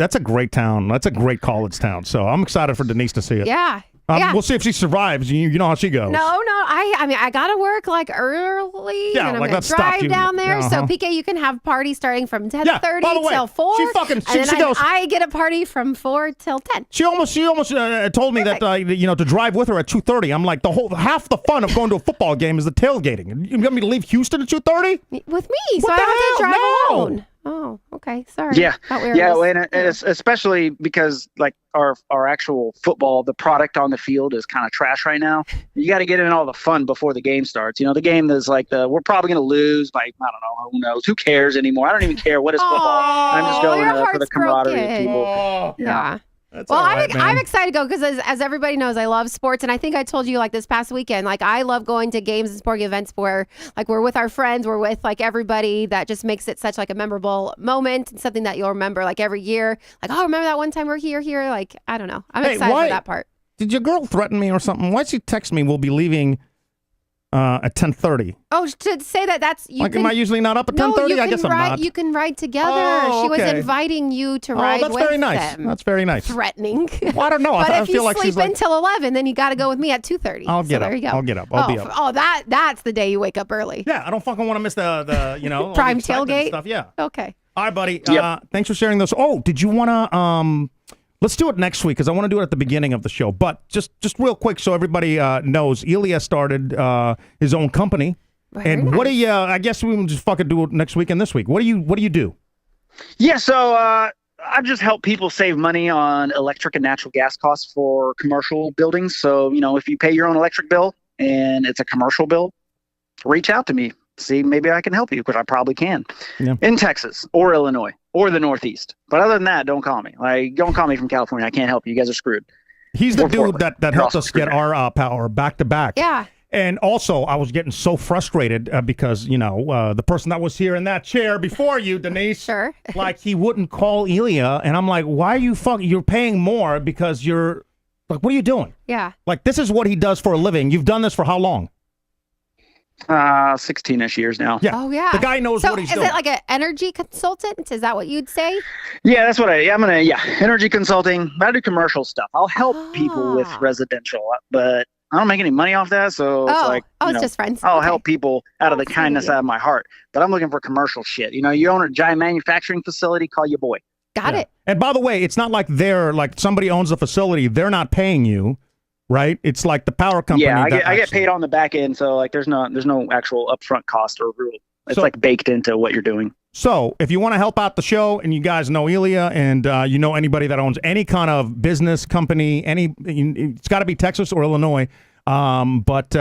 town. That's a great college town. So I'm excited for Denise to see it. Yeah. We'll see if she survives. You know how she goes. No. I mean, I gotta work like early. Yeah, and I'm like gonna let's stop drive you. down there. Uh-huh. So PK, you can have party starting from 10:30 by the way, till 4. she goes. I get a party from 4 till 10. She almost told me that to drive with her at 2:30. I'm like, half the fun of going to a football game is the tailgating. You want me to leave Houston at 2:30 with me? So I don't have to drive alone. Oh, okay. Sorry. Yeah, and it's especially because like our actual football, the product on the field is kind of trash right now. You got to get in all the fun before the game starts. You know, the game is like we're probably going to lose by, I don't know, who knows? Who cares anymore? I don't even care what is football. I'm just going for the camaraderie of people. Yeah. That's well, right, I'm excited to go because as everybody knows, I love sports. And I think I told you like this past weekend, like I love going to games and sporting events where like we're with our friends, we're with like everybody. That just makes it such like a memorable moment and something that you'll remember like every year. Like, oh, remember that one time we're here. Like, I don't know. I'm excited for that part. Did your girl threaten me or something? Why'd she text me? We'll be leaving at 10:30. Oh, to say that's you. Like, am I usually not up at 10:30? I guess I'm not. You can ride together. She was inviting you to ride with them. That's very nice. That's very nice. Threatening. Well, I don't know. But I if feel you like sleep she's like, until 11, then you got to go with me at 2:30. I'll get up. There you go. I'll get up. I'll be up. Oh, that's the day you wake up early. Yeah, I don't fucking want to miss the prime tailgate stuff. Yeah. Okay. All right, buddy. Yep. Thanks for sharing those. Oh, did you want to let's do it next week because I want to do it at the beginning of the show. But just real quick so everybody knows, Elia started his own company. Very nice. What do you I guess we can just fucking do it next week and this week. What do you do? Yeah, so I just help people save money on electric and natural gas costs for commercial buildings. So, you know, if you pay your own electric bill and it's a commercial bill, reach out to me. See, maybe I can help you, because I probably can. Yeah. In Texas or Illinois or the Northeast. But other than that, don't call me. Like, don't call me from California. I can't help you. You guys are screwed. He's the dude that helped us get our power back to back. Yeah. And also, I was getting so frustrated because, you know, the person that was here in that chair before you, Denise, sure, like he wouldn't call Elia. And I'm like, why are you you're paying more because you're like, what are you doing? Yeah. Like, this is what he does for a living. You've done this for how long? 16-ish years now. Yeah. Oh, yeah. The guy knows what he's doing. Is it like an energy consultant? Is that what you'd say? Yeah, that's what energy consulting. I do commercial stuff. I'll help people with residential, but I don't make any money off that. So it's like, it's just friends. I'll help people out of the kindness out of my heart, but I'm looking for commercial shit. You know, you own a giant manufacturing facility, call your boy. Got it. And by the way, it's not like somebody owns a facility. They're not paying you. Right, it's like the power company. Yeah, I get paid on the back end, so like there's no actual upfront cost or rule. It's like baked into what you're doing. So if you want to help out the show, and you guys know Elia, and you know anybody that owns any kind of business company, it's got to be Texas or Illinois, but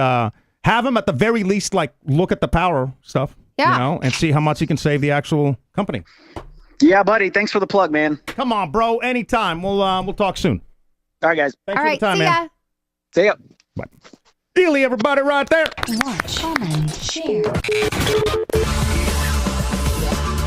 have him at the very least like look at the power stuff, you know, and see how much he can save the actual company. Yeah, buddy. Thanks for the plug, man. Come on, bro. Anytime. We'll talk soon. All right, guys. Thanks for the time, man. See ya. Bye. Elia, everybody right there. Watch, comment, share.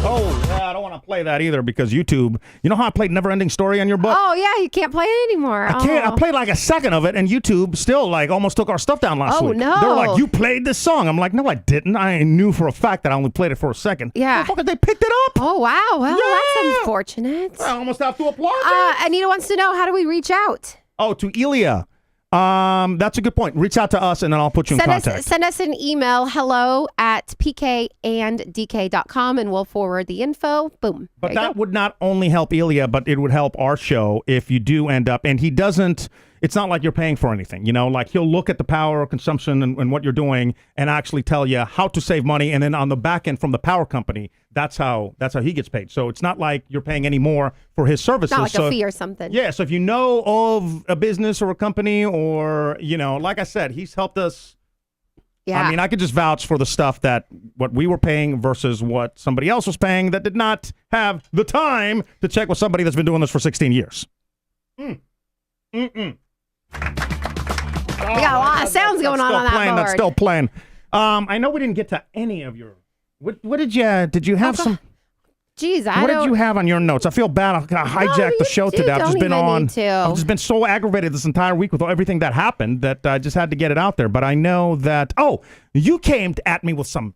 Oh, yeah, I don't want to play that either because YouTube, you know how I played Never Ending Story on your book? Oh, yeah, you can't play it anymore. I can't. I played like a second of it, and YouTube still like almost took our stuff down last week. Oh, no. They were like, you played this song. I'm like, no, I didn't. I knew for a fact that I only played it for a second. Yeah. Motherfuckers, they picked it up. Oh, wow. Well, Yeah. that's unfortunate. I almost have to applaud it. Anita wants to know, how do we reach out? Oh, to Elia. That's a good point. Reach out to us, and then I'll put you in contact. Send us an email, hello@pkanddk.com, and we'll forward the info. Boom. But that would not only help Elia, but it would help our show if you do end up, and he doesn't, it's not like you're paying for anything, you know, like he'll look at the power consumption and what you're doing and actually tell you how to save money. And then on the back end from the power company, that's how he gets paid. So it's not like you're paying any more for his services. Not like a fee or something. Yeah. So if you know of a business or a company or, you know, like I said, he's helped us. Yeah. I mean, I could just vouch for the stuff that what we were paying versus what somebody else was paying that did not have the time to check with somebody that's been doing this for 16 years. We got a lot of sounds going on that board. That's still playing. I know we didn't get to any of your. What did you have some? Jeez, What did you have on your notes? I feel bad. I hijacked the show today. I've just been I've just been so aggravated this entire week with everything that happened that I just had to get it out there. But I know that. Oh, you came at me with some.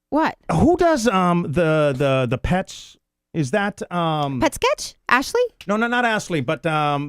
What? Who does the pets? Is that Pet Sketch? Ashley? No, not Ashley, but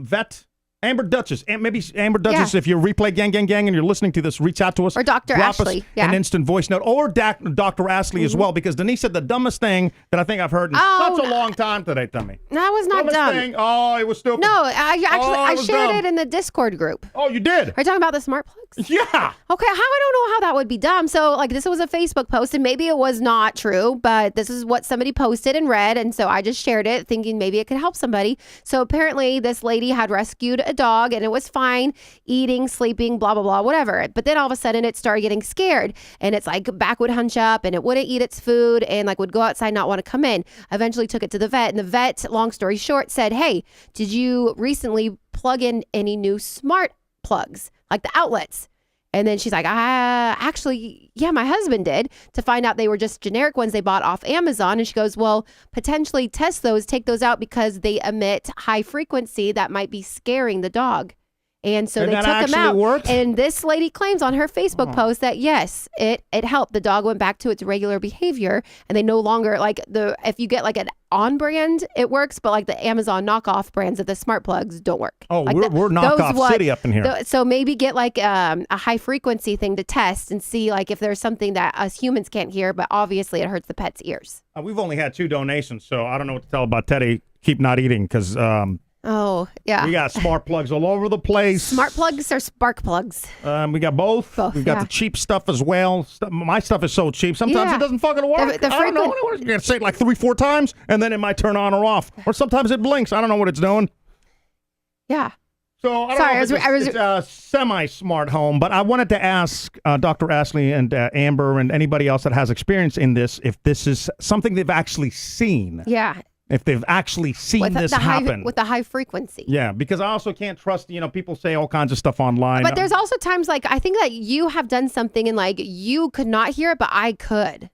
vet. Amber Duchess. Maybe Amber Duchess, if you're Replay Gang and you're listening to this, reach out to us. Or Dr. Drop Ashley. us an instant voice note. Or Dr. Ashley as well, because Denise said the dumbest thing that I think I've heard in such a long time today, Tommy. That was not dumb. Thing. Oh, it was stupid. No, I shared dumb. it in the Discord group. Oh, you did? Are you talking about the smart plugs? Yeah. Okay, I don't know how that would be dumb. So, like, this was a Facebook post, and maybe it was not true, but this is what somebody posted and read, and so I just shared it, thinking maybe it could help somebody. So, apparently, this lady had rescued a dog, and it was fine, eating, sleeping, blah, blah, blah, whatever. But then all of a sudden, it started getting scared, and its, like, back would hunch up, and it wouldn't eat its food, and, like, would go outside, not want to come in. Eventually took it to the vet, and the vet, long story short, said, hey, did you recently plug in any new smart plugs, like the outlets? And then she's like, actually, yeah, my husband did, to find out they were just generic ones they bought off Amazon. And she goes, well, potentially test those, take those out because they emit high frequency that might be scaring the dog. And so they took them out. Worked? And this lady claims on her Facebook post that, yes, it helped. The dog went back to its regular behavior, and they no longer, like, if you get like an on brand, it works, but like the Amazon knockoff brands of the smart plugs don't work. Oh, like we're knockoff city up in here. So maybe get like a high frequency thing to test and see like if there's something that us humans can't hear, but obviously it hurts the pet's ears. We've only had 2 donations, so I don't know what to tell about Teddy. Keep not eating because oh, yeah. we got smart plugs all over the place. Smart plugs or spark plugs? We got both. We've got the cheap stuff as well. My stuff is so cheap. Sometimes it doesn't fucking work. I don't know. You're going to say it like 3-4 times, and then it might turn on or off. Or sometimes it blinks. I don't know what it's doing. Yeah. So I don't know if it's a semi-smart home, but I wanted to ask Dr. Ashley and Amber and anybody else that has experience in this, if this is something they've actually seen. Yeah. If they've actually seen this happen. With the high frequency. Yeah, because I also can't trust, people say all kinds of stuff online. But there's also times like, I think that you have done something and like you could not hear it, but I could.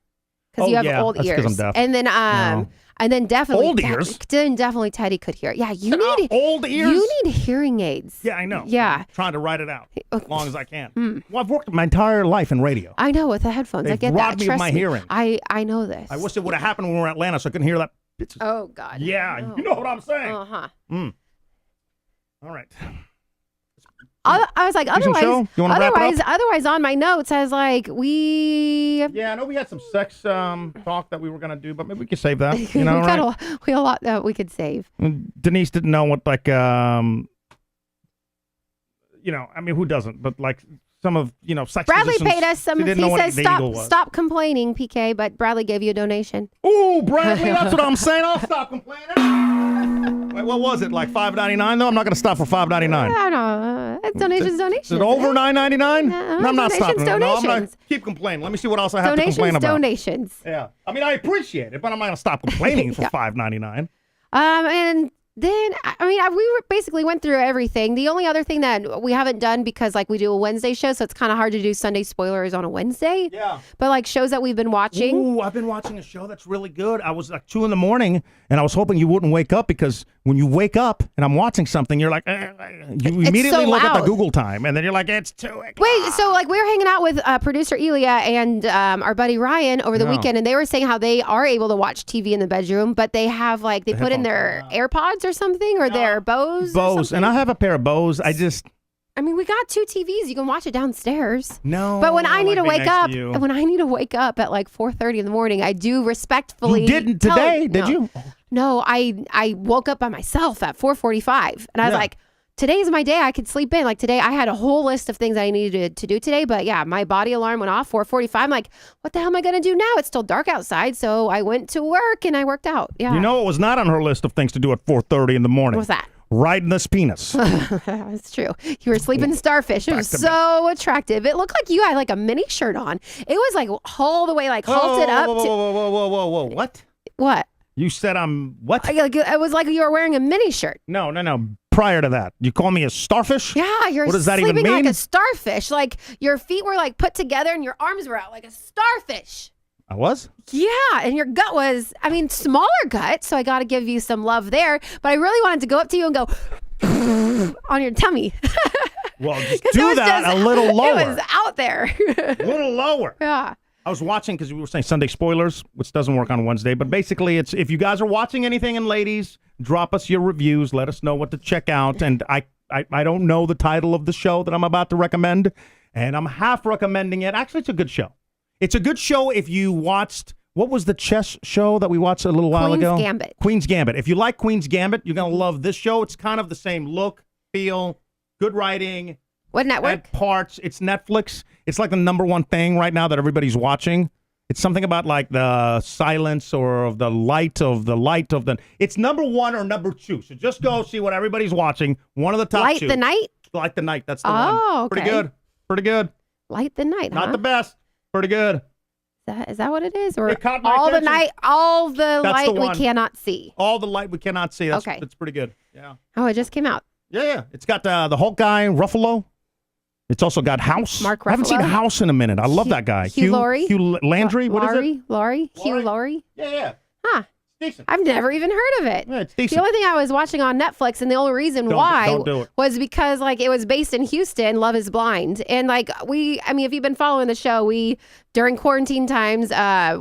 Because you have old ears. I'm deaf. And then, and then definitely. Old ears? Then definitely Teddy could hear it. Yeah, you need. Old ears? You need hearing aids. Yeah, I know. Yeah. I'm trying to write it out as long as I can. Well, I've worked my entire life in radio. I know, with the headphones. I get that. Robbed me of my hearing. I know this. I wish it would have happened when we were in Atlanta so I couldn't hear that. Oh, God. Yeah, you know what I'm saying. Uh-huh. All right. I was like, otherwise on my notes, I was like, Yeah, I know we had some sex talk that we were going to do, but maybe we could save that. We got a lot that we could save. Denise didn't know what, like, I mean, who doesn't? But, like, some of, sex Bradley positions, paid us some. He says, stop complaining, PK, but Bradley gave you a donation. Ooh, Bradley, that's what I'm saying. I'll stop complaining. Wait, what was it? Like $5.99 though? I'm not going to stop for $5.99. I don't know. Donations. Is it over $9.99? No, I'm not stopping. Donations. No, I'm going to keep complaining. Let me see what else I have to complain about. Donations. Yeah. I mean, I appreciate it, but I'm not going to stop complaining for $5.99. And Then, we basically went through everything. The only other thing that we haven't done, because like we do a Wednesday show, so it's kind of hard to do Sunday spoilers on a Wednesday. Yeah. But like shows that we've been watching. Ooh, I've been watching a show that's really good. I was like 2 a.m, and I was hoping you wouldn't wake up, because when you wake up and I'm watching something, you're like, you immediately look at the Google time, and then you're like, it's 2 o'clock. Wait, so like we were hanging out with producer Elia and our buddy Ryan over the weekend, and they were saying how they are able to watch TV in the bedroom, but they have like, they put in their AirPods or something, or their Bose. Bose, and I have a pair of Bose. We got 2 TVs. You can watch it downstairs. No. But when I need to wake up at like 4:30 in the morning, I do respectfully. You didn't today, did you? No, I woke up by myself at 4:45, and I was like, today's my day. I could sleep in. Like today, I had a whole list of things I needed to do today. But yeah, my body alarm went off 4:45. I'm like, what the hell am I going to do now? It's still dark outside. So I went to work and I worked out. Yeah. You know what was not on her list of things to do at 4:30 in the morning? What's that? Riding this penis. That's true. You were sleeping starfish. It was so attractive. It looked like you had like a mini shirt on. It was like all the way like halted up. Whoa. What? What? You said I'm what? It was like you were wearing a mini shirt. No. Prior to that, you call me a starfish? Yeah, you're what does that even sleeping mean? like a starfish. Like your feet were like put together and your arms were out like a starfish. I was? Yeah, and your gut was, smaller gut, so I got to give you some love there. But I really wanted to go up to you and go on your tummy. Well, just do that a little lower. It was out there. A little lower. Yeah. I was watching, because we were saying Sunday spoilers, which doesn't work on Wednesday. But basically, it's if you guys are watching anything, and ladies, drop us your reviews. Let us know what to check out. And I don't know the title of the show that I'm about to recommend, and I'm half recommending it. Actually, it's a good show. It's a good show if you watched, what was the chess show that we watched a little while ago? Queen's Gambit. If you like Queen's Gambit, you're going to love this show. It's kind of the same look, feel, good writing. What network? At parts. It's Netflix. It's like the #1 thing right now that everybody's watching. It's something about like the silence or the light of the. It's #1 or #2. So just go see what everybody's watching. One of the top 2. Light the Night? Light the Night. That's the one. Oh, okay. Pretty good. Light the Night, Not the best. Pretty good. Is that what it is? Or it caught my all attention. the night, all the That's light the we one. cannot see. All the light we cannot see. That's, okay. It's pretty good. Yeah. Oh, it just came out. Yeah. It's got the Hulk guy, Ruffalo. It's also got House. Mark Ruffalo. I haven't seen House in a minute. I love that guy. Hugh Laurie. Hugh Landry. What is it? Laurie. Hugh Laurie. Yeah. Huh. Decent. I've never even heard of it. Yeah, it's decent. The only thing I was watching on Netflix, and the only reason why don't do it. was because like it was based in Houston, Love is Blind. And like if you've been following the show, we during quarantine times,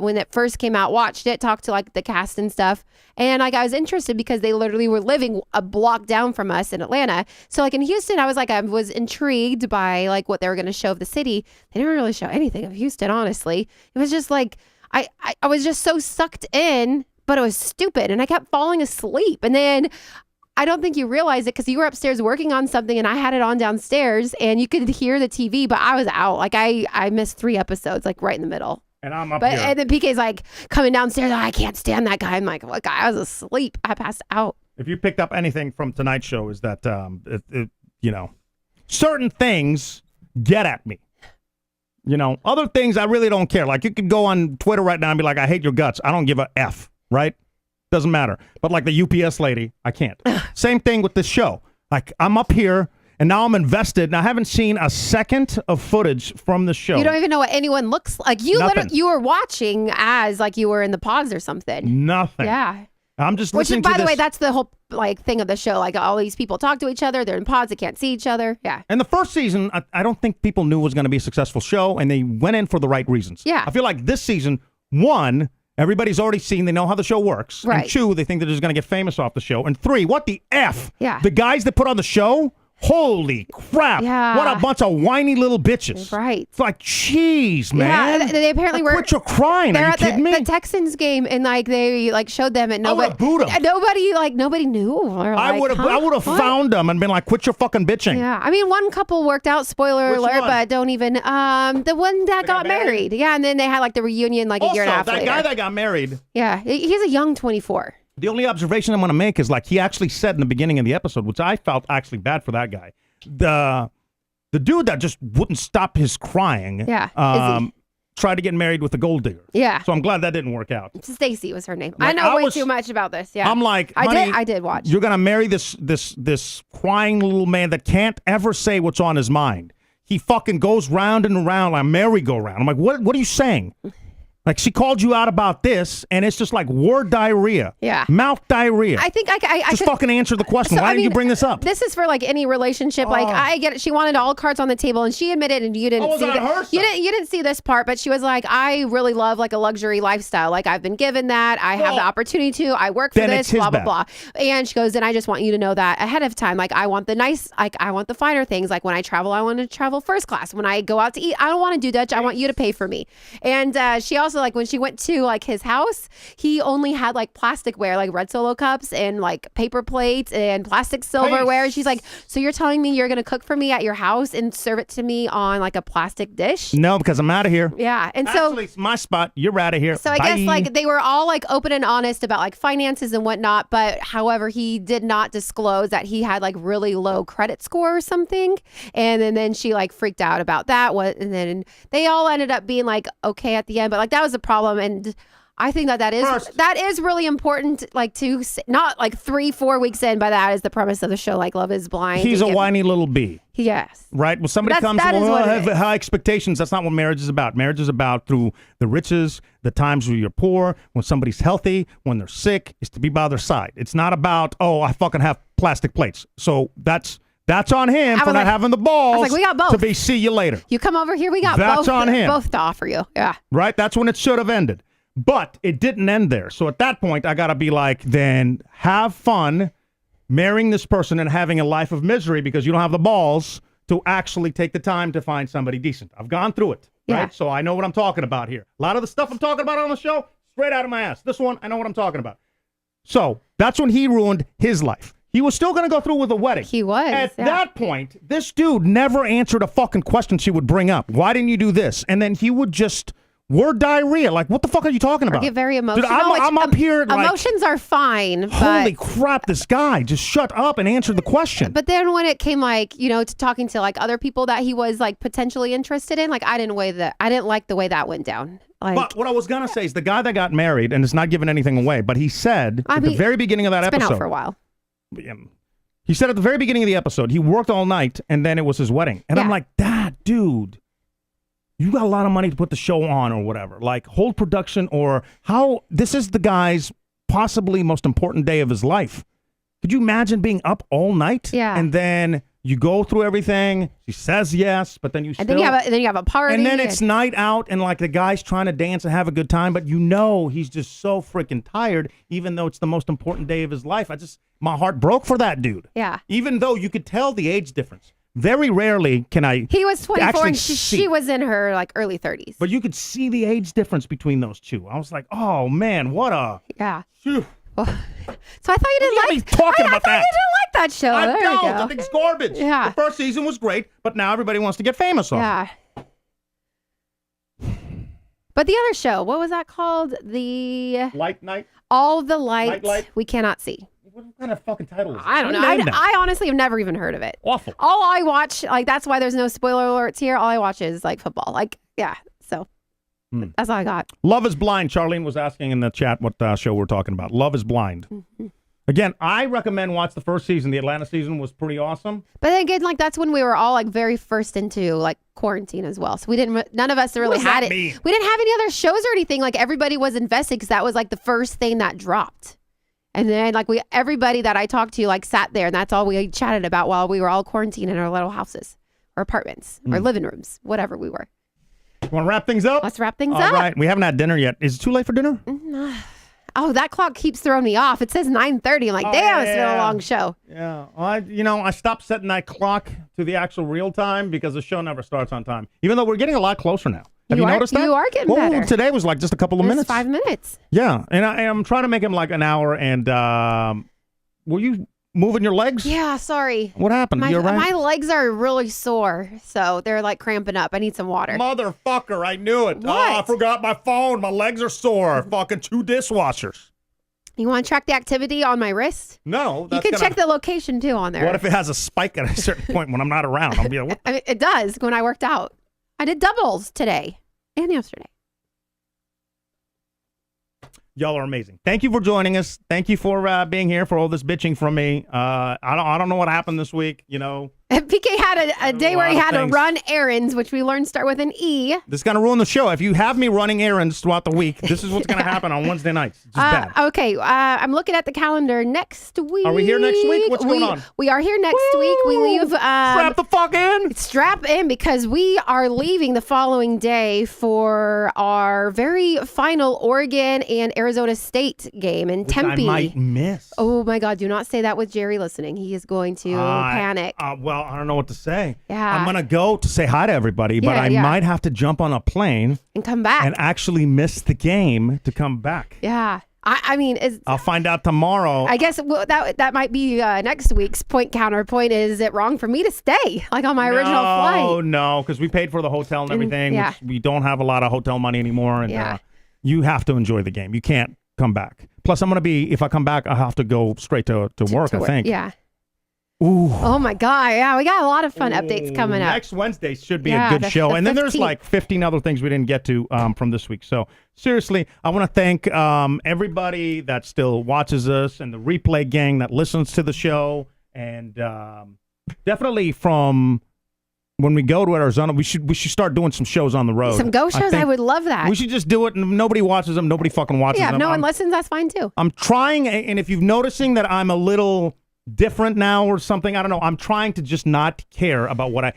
when it first came out, watched it, talked to like the cast and stuff. And like I was interested because they literally were living a block down from us in Atlanta. So like in Houston, I was intrigued by like what they were going to show of the city. They didn't really show anything of Houston, honestly. It was just like I was just so sucked in. But it was stupid, and I kept falling asleep. And then I don't think you realized it because you were upstairs working on something, and I had it on downstairs, and you could hear the TV, but I was out. Like, I missed 3 episodes, like, right in the middle. And I'm up here. And then PK's, like, coming downstairs. I can't stand that guy. I'm like, what guy? I was asleep. I passed out. If you picked up anything from tonight's show is that, certain things get at me. Other things I really don't care. Like, you could go on Twitter right now and be like, I hate your guts. I don't give a F. Right? Doesn't matter. But like the UPS lady, I can't. Same thing with this show. Like I'm up here and now I'm invested and I haven't seen a second of footage from the show. You don't even know what anyone looks like. You were watching as like you were in the pods or something. Nothing. Yeah. I'm just listening to by the way, that's the whole like thing of the show. Like all these people talk to each other. They're in pods. They can't see each other. Yeah. And the first season, I don't think people knew it was going to be a successful show and they went in for the right reasons. Yeah. I feel like this season, 1, everybody's already seen. They know how the show works. Right. And 2, they think they're just going to get famous off the show. And 3, what the F? Yeah. The guys that put on the show, holy crap. Yeah. What a bunch of whiny little bitches. Right. It's like, jeez, man. Yeah, they apparently were. Quit your crying. Are you kidding me? The Texans game, and like they like showed them, and nobody booed them. Nobody knew. I would have found them and been like, quit your fucking bitching. Yeah, one couple worked out. Spoiler Which alert, one? but don't even. The one that got married. Yeah, and then they had like the reunion like a year and a half later. Also, that guy that got married. Yeah, he's a young 24. The only observation I'm going to make is like he actually said in the beginning of the episode, which I felt actually bad for that guy. The dude that just wouldn't stop his crying. Yeah. tried to get married with a gold digger. Yeah. So I'm glad that didn't work out. Stacy was her name. Like, I know way too much about this. Yeah. I'm like, honey, I did watch. You're gonna marry this crying little man that can't ever say what's on his mind. He fucking goes round and round like a merry-go-round. I'm like, what are you saying? Like, she called you out about this, and it's just like word diarrhea. Yeah. Mouth diarrhea. I think I just could fucking answer the question. So, Why I did you mean, bring this up? This is for like any relationship. Like I get it. She wanted all cards on the table, and she admitted, and you didn't see that. You didn't see this part, but she was like, I really love like a luxury lifestyle. Like I've been given that. I have the opportunity to. I work for this. Blah blah blah. And she goes, and I just want you to know that ahead of time. Like I want the nice. Like I want the finer things. Like when I travel, I want to travel first class. When I go out to eat, I don't want to do Dutch. I want you to pay for me. And she also like when she went to like his house, he only had like plasticware, like red Solo cups and like paper plates and plastic silverware. And she's like, so you're telling me you're gonna cook for me at your house and serve it to me on like a plastic dish? No, because I'm out of here. Yeah. And so actually, it's my spot. You're out of here. So I guess like they were all like open and honest about like finances and whatnot, but however, he did not disclose that he had like really low credit score or something. And then she like freaked out about that. And then they all ended up being like okay at the end, but like that was a problem. And I think that is really important, like to not like 3-4 weeks in, but that is the premise of the show, like Love is Blind. He's a whiny little bee. Yes. Right? When somebody comes, I have high expectations. That's not what marriage is about. Marriage is about through the riches, the times where you're poor, when somebody's healthy, when they're sick, is to be by their side. It's not about, oh, I fucking have plastic plates. So that's on him for not having the balls. Like, we got both. To be see you later. You come over here, we got both to offer you. Yeah. Right? That's when it should have ended. But it didn't end there. So at that point, I got to be like, then have fun marrying this person and having a life of misery because you don't have the balls to actually take the time to find somebody decent. I've gone through it, right? So I know what I'm talking about here. A lot of the stuff I'm talking about on the show, straight out of my ass. This one, I know what I'm talking about. So that's when he ruined his life. He was still going to go through with the wedding. He was. At that point, this dude never answered a fucking question she would bring up. Why didn't you do this? And then he would just... word diarrhea. Like, what the fuck are you talking about? Get very emotional. Dude, I'm up here like... Emotions are fine, holy crap, this guy. Just shut up and answer the question. But then when it came, like, you know, to talking to, like, other people that he was, like, potentially interested in, like, I didn't like the way that went down. Like, but what I was going to say is the guy that got married, and it's not giving anything away, but he said at the very beginning of that episode... It's been out for a while. He said at the very beginning of the episode, he worked all night, and then it was his wedding. And I'm like, dude... you got a lot of money to put the show on or whatever. Like, hold production or how... this is the guy's possibly most important day of his life. Could you imagine being up all night? Yeah. And then you go through everything. She says yes, but then you still... and then you have a party. And then it's night out, and like the guy's trying to dance and have a good time, but you know he's just so freaking tired, even though it's the most important day of his life. My heart broke for that dude. Yeah. Even though you could tell the age difference. Very rarely can I. He was 24 and she was in her like early 30s. But you could see the age difference between those two. I was like, oh man, what a. Yeah. Phew. So I thought you didn't like. Talking about that. You didn't like that show. I there don't. you go. I think it's garbage. Yeah. The first season was great, but now everybody wants to get famous on it. Yeah. But the other show, what was that called? The Light Night. All the light Light. we cannot see. What kind of fucking title is it? I don't know. I honestly have never even heard of it. Awful. All I watch, like, that's why there's no spoiler alerts here. All I watch is like football. Like, yeah. So that's all I got. Love is Blind. Charlene was asking in the chat what show we're talking about. Love is Blind. Mm-hmm. Again, I recommend watch the first season. The Atlanta season was pretty awesome. But then again, like, that's when we were all like very first into like quarantine as well. So none of us really had it. We didn't have any other shows or anything. Like, everybody was invested because that was like the first thing that dropped. And then like everybody that I talked to like sat there and that's all we chatted about while we were all quarantined in our little houses or apartments or living rooms, whatever we were. You want to wrap things up? Let's wrap things up. All right. We haven't had dinner yet. Is it too late for dinner? Oh, that clock keeps throwing me off. It says 9:30. I'm like, damn, it's been a long show. Yeah. I stopped setting that clock to the actual real time because the show never starts on time. Even though we're getting a lot closer now. Have you noticed that? You are getting better. Today was like just a couple of minutes. 5 minutes. Yeah. And I'm trying to make him like an hour. And were you moving your legs? Yeah, sorry. What happened? You all right? My legs are really sore. So they're like cramping up. I need some water. Motherfucker, I knew it. What? Oh, I forgot my phone. My legs are sore. Fucking 2 dishwashers. You want to track the activity on my wrist? No. You can check the location too on there. What if it has a spike at a certain point when I'm not around? I'll be like, what? I mean, it does when I worked out. I did doubles today. and yesterday. Y'all are amazing. Thank you for joining us. Thank you for being here, for all this bitching from me. I don't know what happened this week, you know. PK had a day where he had to run errands, which we learned start with an E. This is going to ruin the show. If you have me running errands throughout the week, this is what's going to happen on Wednesday nights. It's just bad. Okay, I'm looking at the calendar next week. Are we here next week? What's going on? We are here next week. We leave. Strap the fuck in. Strap in, because we are leaving the following day for our very final Oregon and Arizona State game in Tempe. I might miss. Oh my God, do not say that with Jerry listening. He is going to panic. Well, I don't know what to say. Yeah. I'm going to go to say hi to everybody, but I might have to jump on a plane and come back and actually miss the game to come back. Yeah. I mean, I'll find out tomorrow. I guess that might be next week's point counterpoint. Is it wrong for me to stay like on my original flight? Oh, no, because we paid for the hotel and everything. Which we don't have a lot of hotel money anymore. And you have to enjoy the game. You can't come back. Plus, I'm going to be, if I come back, I have to go straight to work, I think. Yeah. Ooh. Oh my God. Yeah, we got a lot of fun updates coming up. Next Wednesday should be a good show. And then there's like 15 other things we didn't get to from this week. So seriously, I want to thank everybody that still watches us and the replay gang that listens to the show. And definitely from when we go to Arizona, we should start doing some shows on the road. Some ghost shows? I would love that. We should just do it, and nobody watches them. Nobody fucking watches them. Yeah, if no one listens, that's fine too. I'm trying, and if you're noticing that I'm a little different now or something, I don't know. I'm trying to just not care about what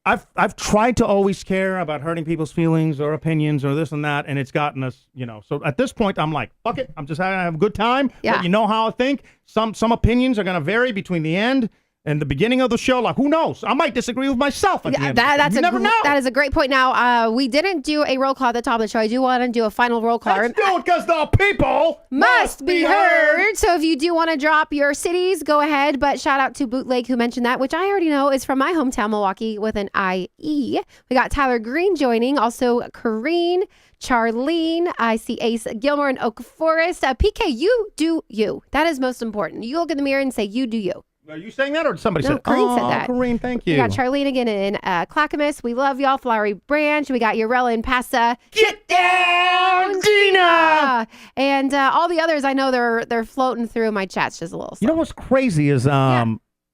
I've tried to always care about hurting people's feelings or opinions or this and that, and it's gotten us, you know. So at this point, I'm like, fuck it. I'm just having to have a good time. Yeah. But you know how I think. Some opinions are going to vary between the end and the beginning of the show. Like, who knows? I might disagree with myself at the end. You never know. That is a great point. Now, we didn't do a roll call at the top of the show. I do want to do a final roll call. Let's do it, because the people must be heard. So if you do want to drop your cities, go ahead. But shout out to Bootleg, who mentioned that, which I already know is from my hometown, Milwaukee, with an IE. We got Tyler Green joining. Also, Corrine, Charlene. I see Ace Gilmore in Oak Forest. PK, you do you. That is most important. You look in the mirror and say, you do you. Are you saying that, or somebody said it? Corrine said that. Corrine, thank you. We got Charlene again in Clackamas. We love y'all. Flowery Branch. We got Urella and Pasta. Get down, Gina! And all the others, I know they're floating through my chats just a little. You know what's crazy is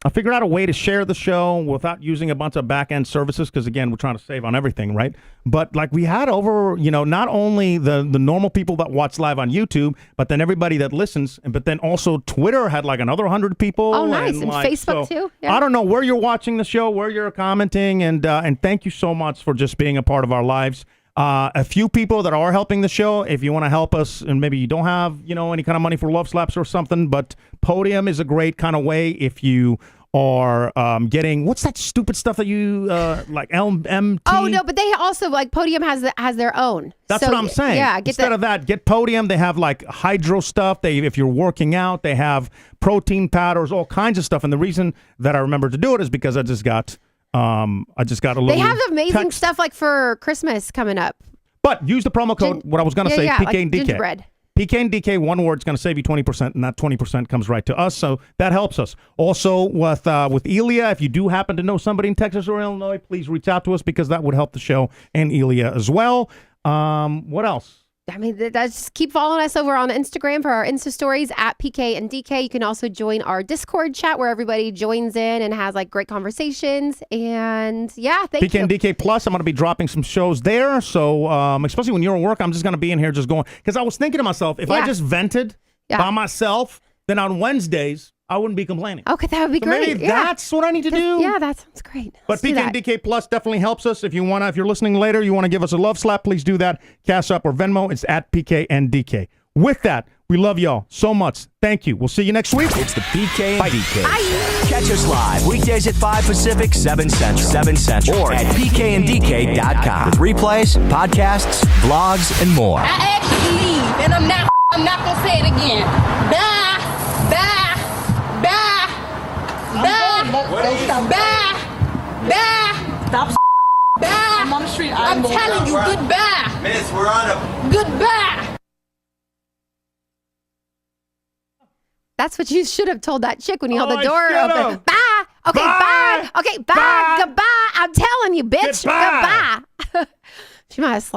I figured out a way to share the show without using a bunch of back-end services, because, again, we're trying to save on everything, right? But, like, we had over, you know, not only the normal people that watch live on YouTube, but then everybody that listens, but then also Twitter had, like, another 100 people. Oh, nice. And like, Facebook, too. Yeah. I don't know where you're watching the show, where you're commenting, and thank you so much for just being a part of our lives. A few people that are helping the show, if you want to help us, and maybe you don't have, you know, any kind of money for love slaps or something, but Podium is a great kind of way if you are getting, what's that stupid stuff that you like LMT? Oh no, but they also, like, Podium has their own. That's what I'm saying. Yeah, instead of that, get Podium. They have like hydro stuff. If you're working out, they have protein powders, all kinds of stuff. And the reason that I remember to do it is because I just got a little. They have amazing stuff like for Christmas coming up. But use the promo code. What I was going to say, PK like and DK. Gingerbread. PK and DK, one word, is going to save you 20%, and that 20% comes right to us. So that helps us. Also, with Elia, if you do happen to know somebody in Texas or Illinois, please reach out to us, because that would help the show and Elia as well. What else? I mean, just keep following us over on Instagram for our Insta stories at PK and DK. You can also join our Discord chat where everybody joins in and has like great conversations. And yeah, thank you. PK and DK Plus, I'm going to be dropping some shows there. So especially when you're at work, I'm just going to be in here just going. Because I was thinking to myself, if I just vented by myself, then on Wednesdays, I wouldn't be complaining. Okay, that would be great. Maybe that's what I need to do. Yeah, that sounds great. But PK and DK Plus definitely helps us. If you're listening later, you want to give us a love slap, please do that. Cash App or Venmo, it's at PK and DK. With that, we love y'all so much. Thank you. We'll see you next week. It's the PK and DK. Catch us live weekdays at 5 Pacific, 7 Central, or at pkanddk.com. With replays, podcasts, vlogs, and more. I asked you to leave, and I'm not gonna say it again. Bye. Stop. I'm on the street. I'm telling you, goodbye. Miss, we're on a... Goodbye. That's what you should have told that chick when you held the door open. Bye. Okay, bye. Okay, bye. Goodbye. I'm telling you, bitch. Goodbye. She might have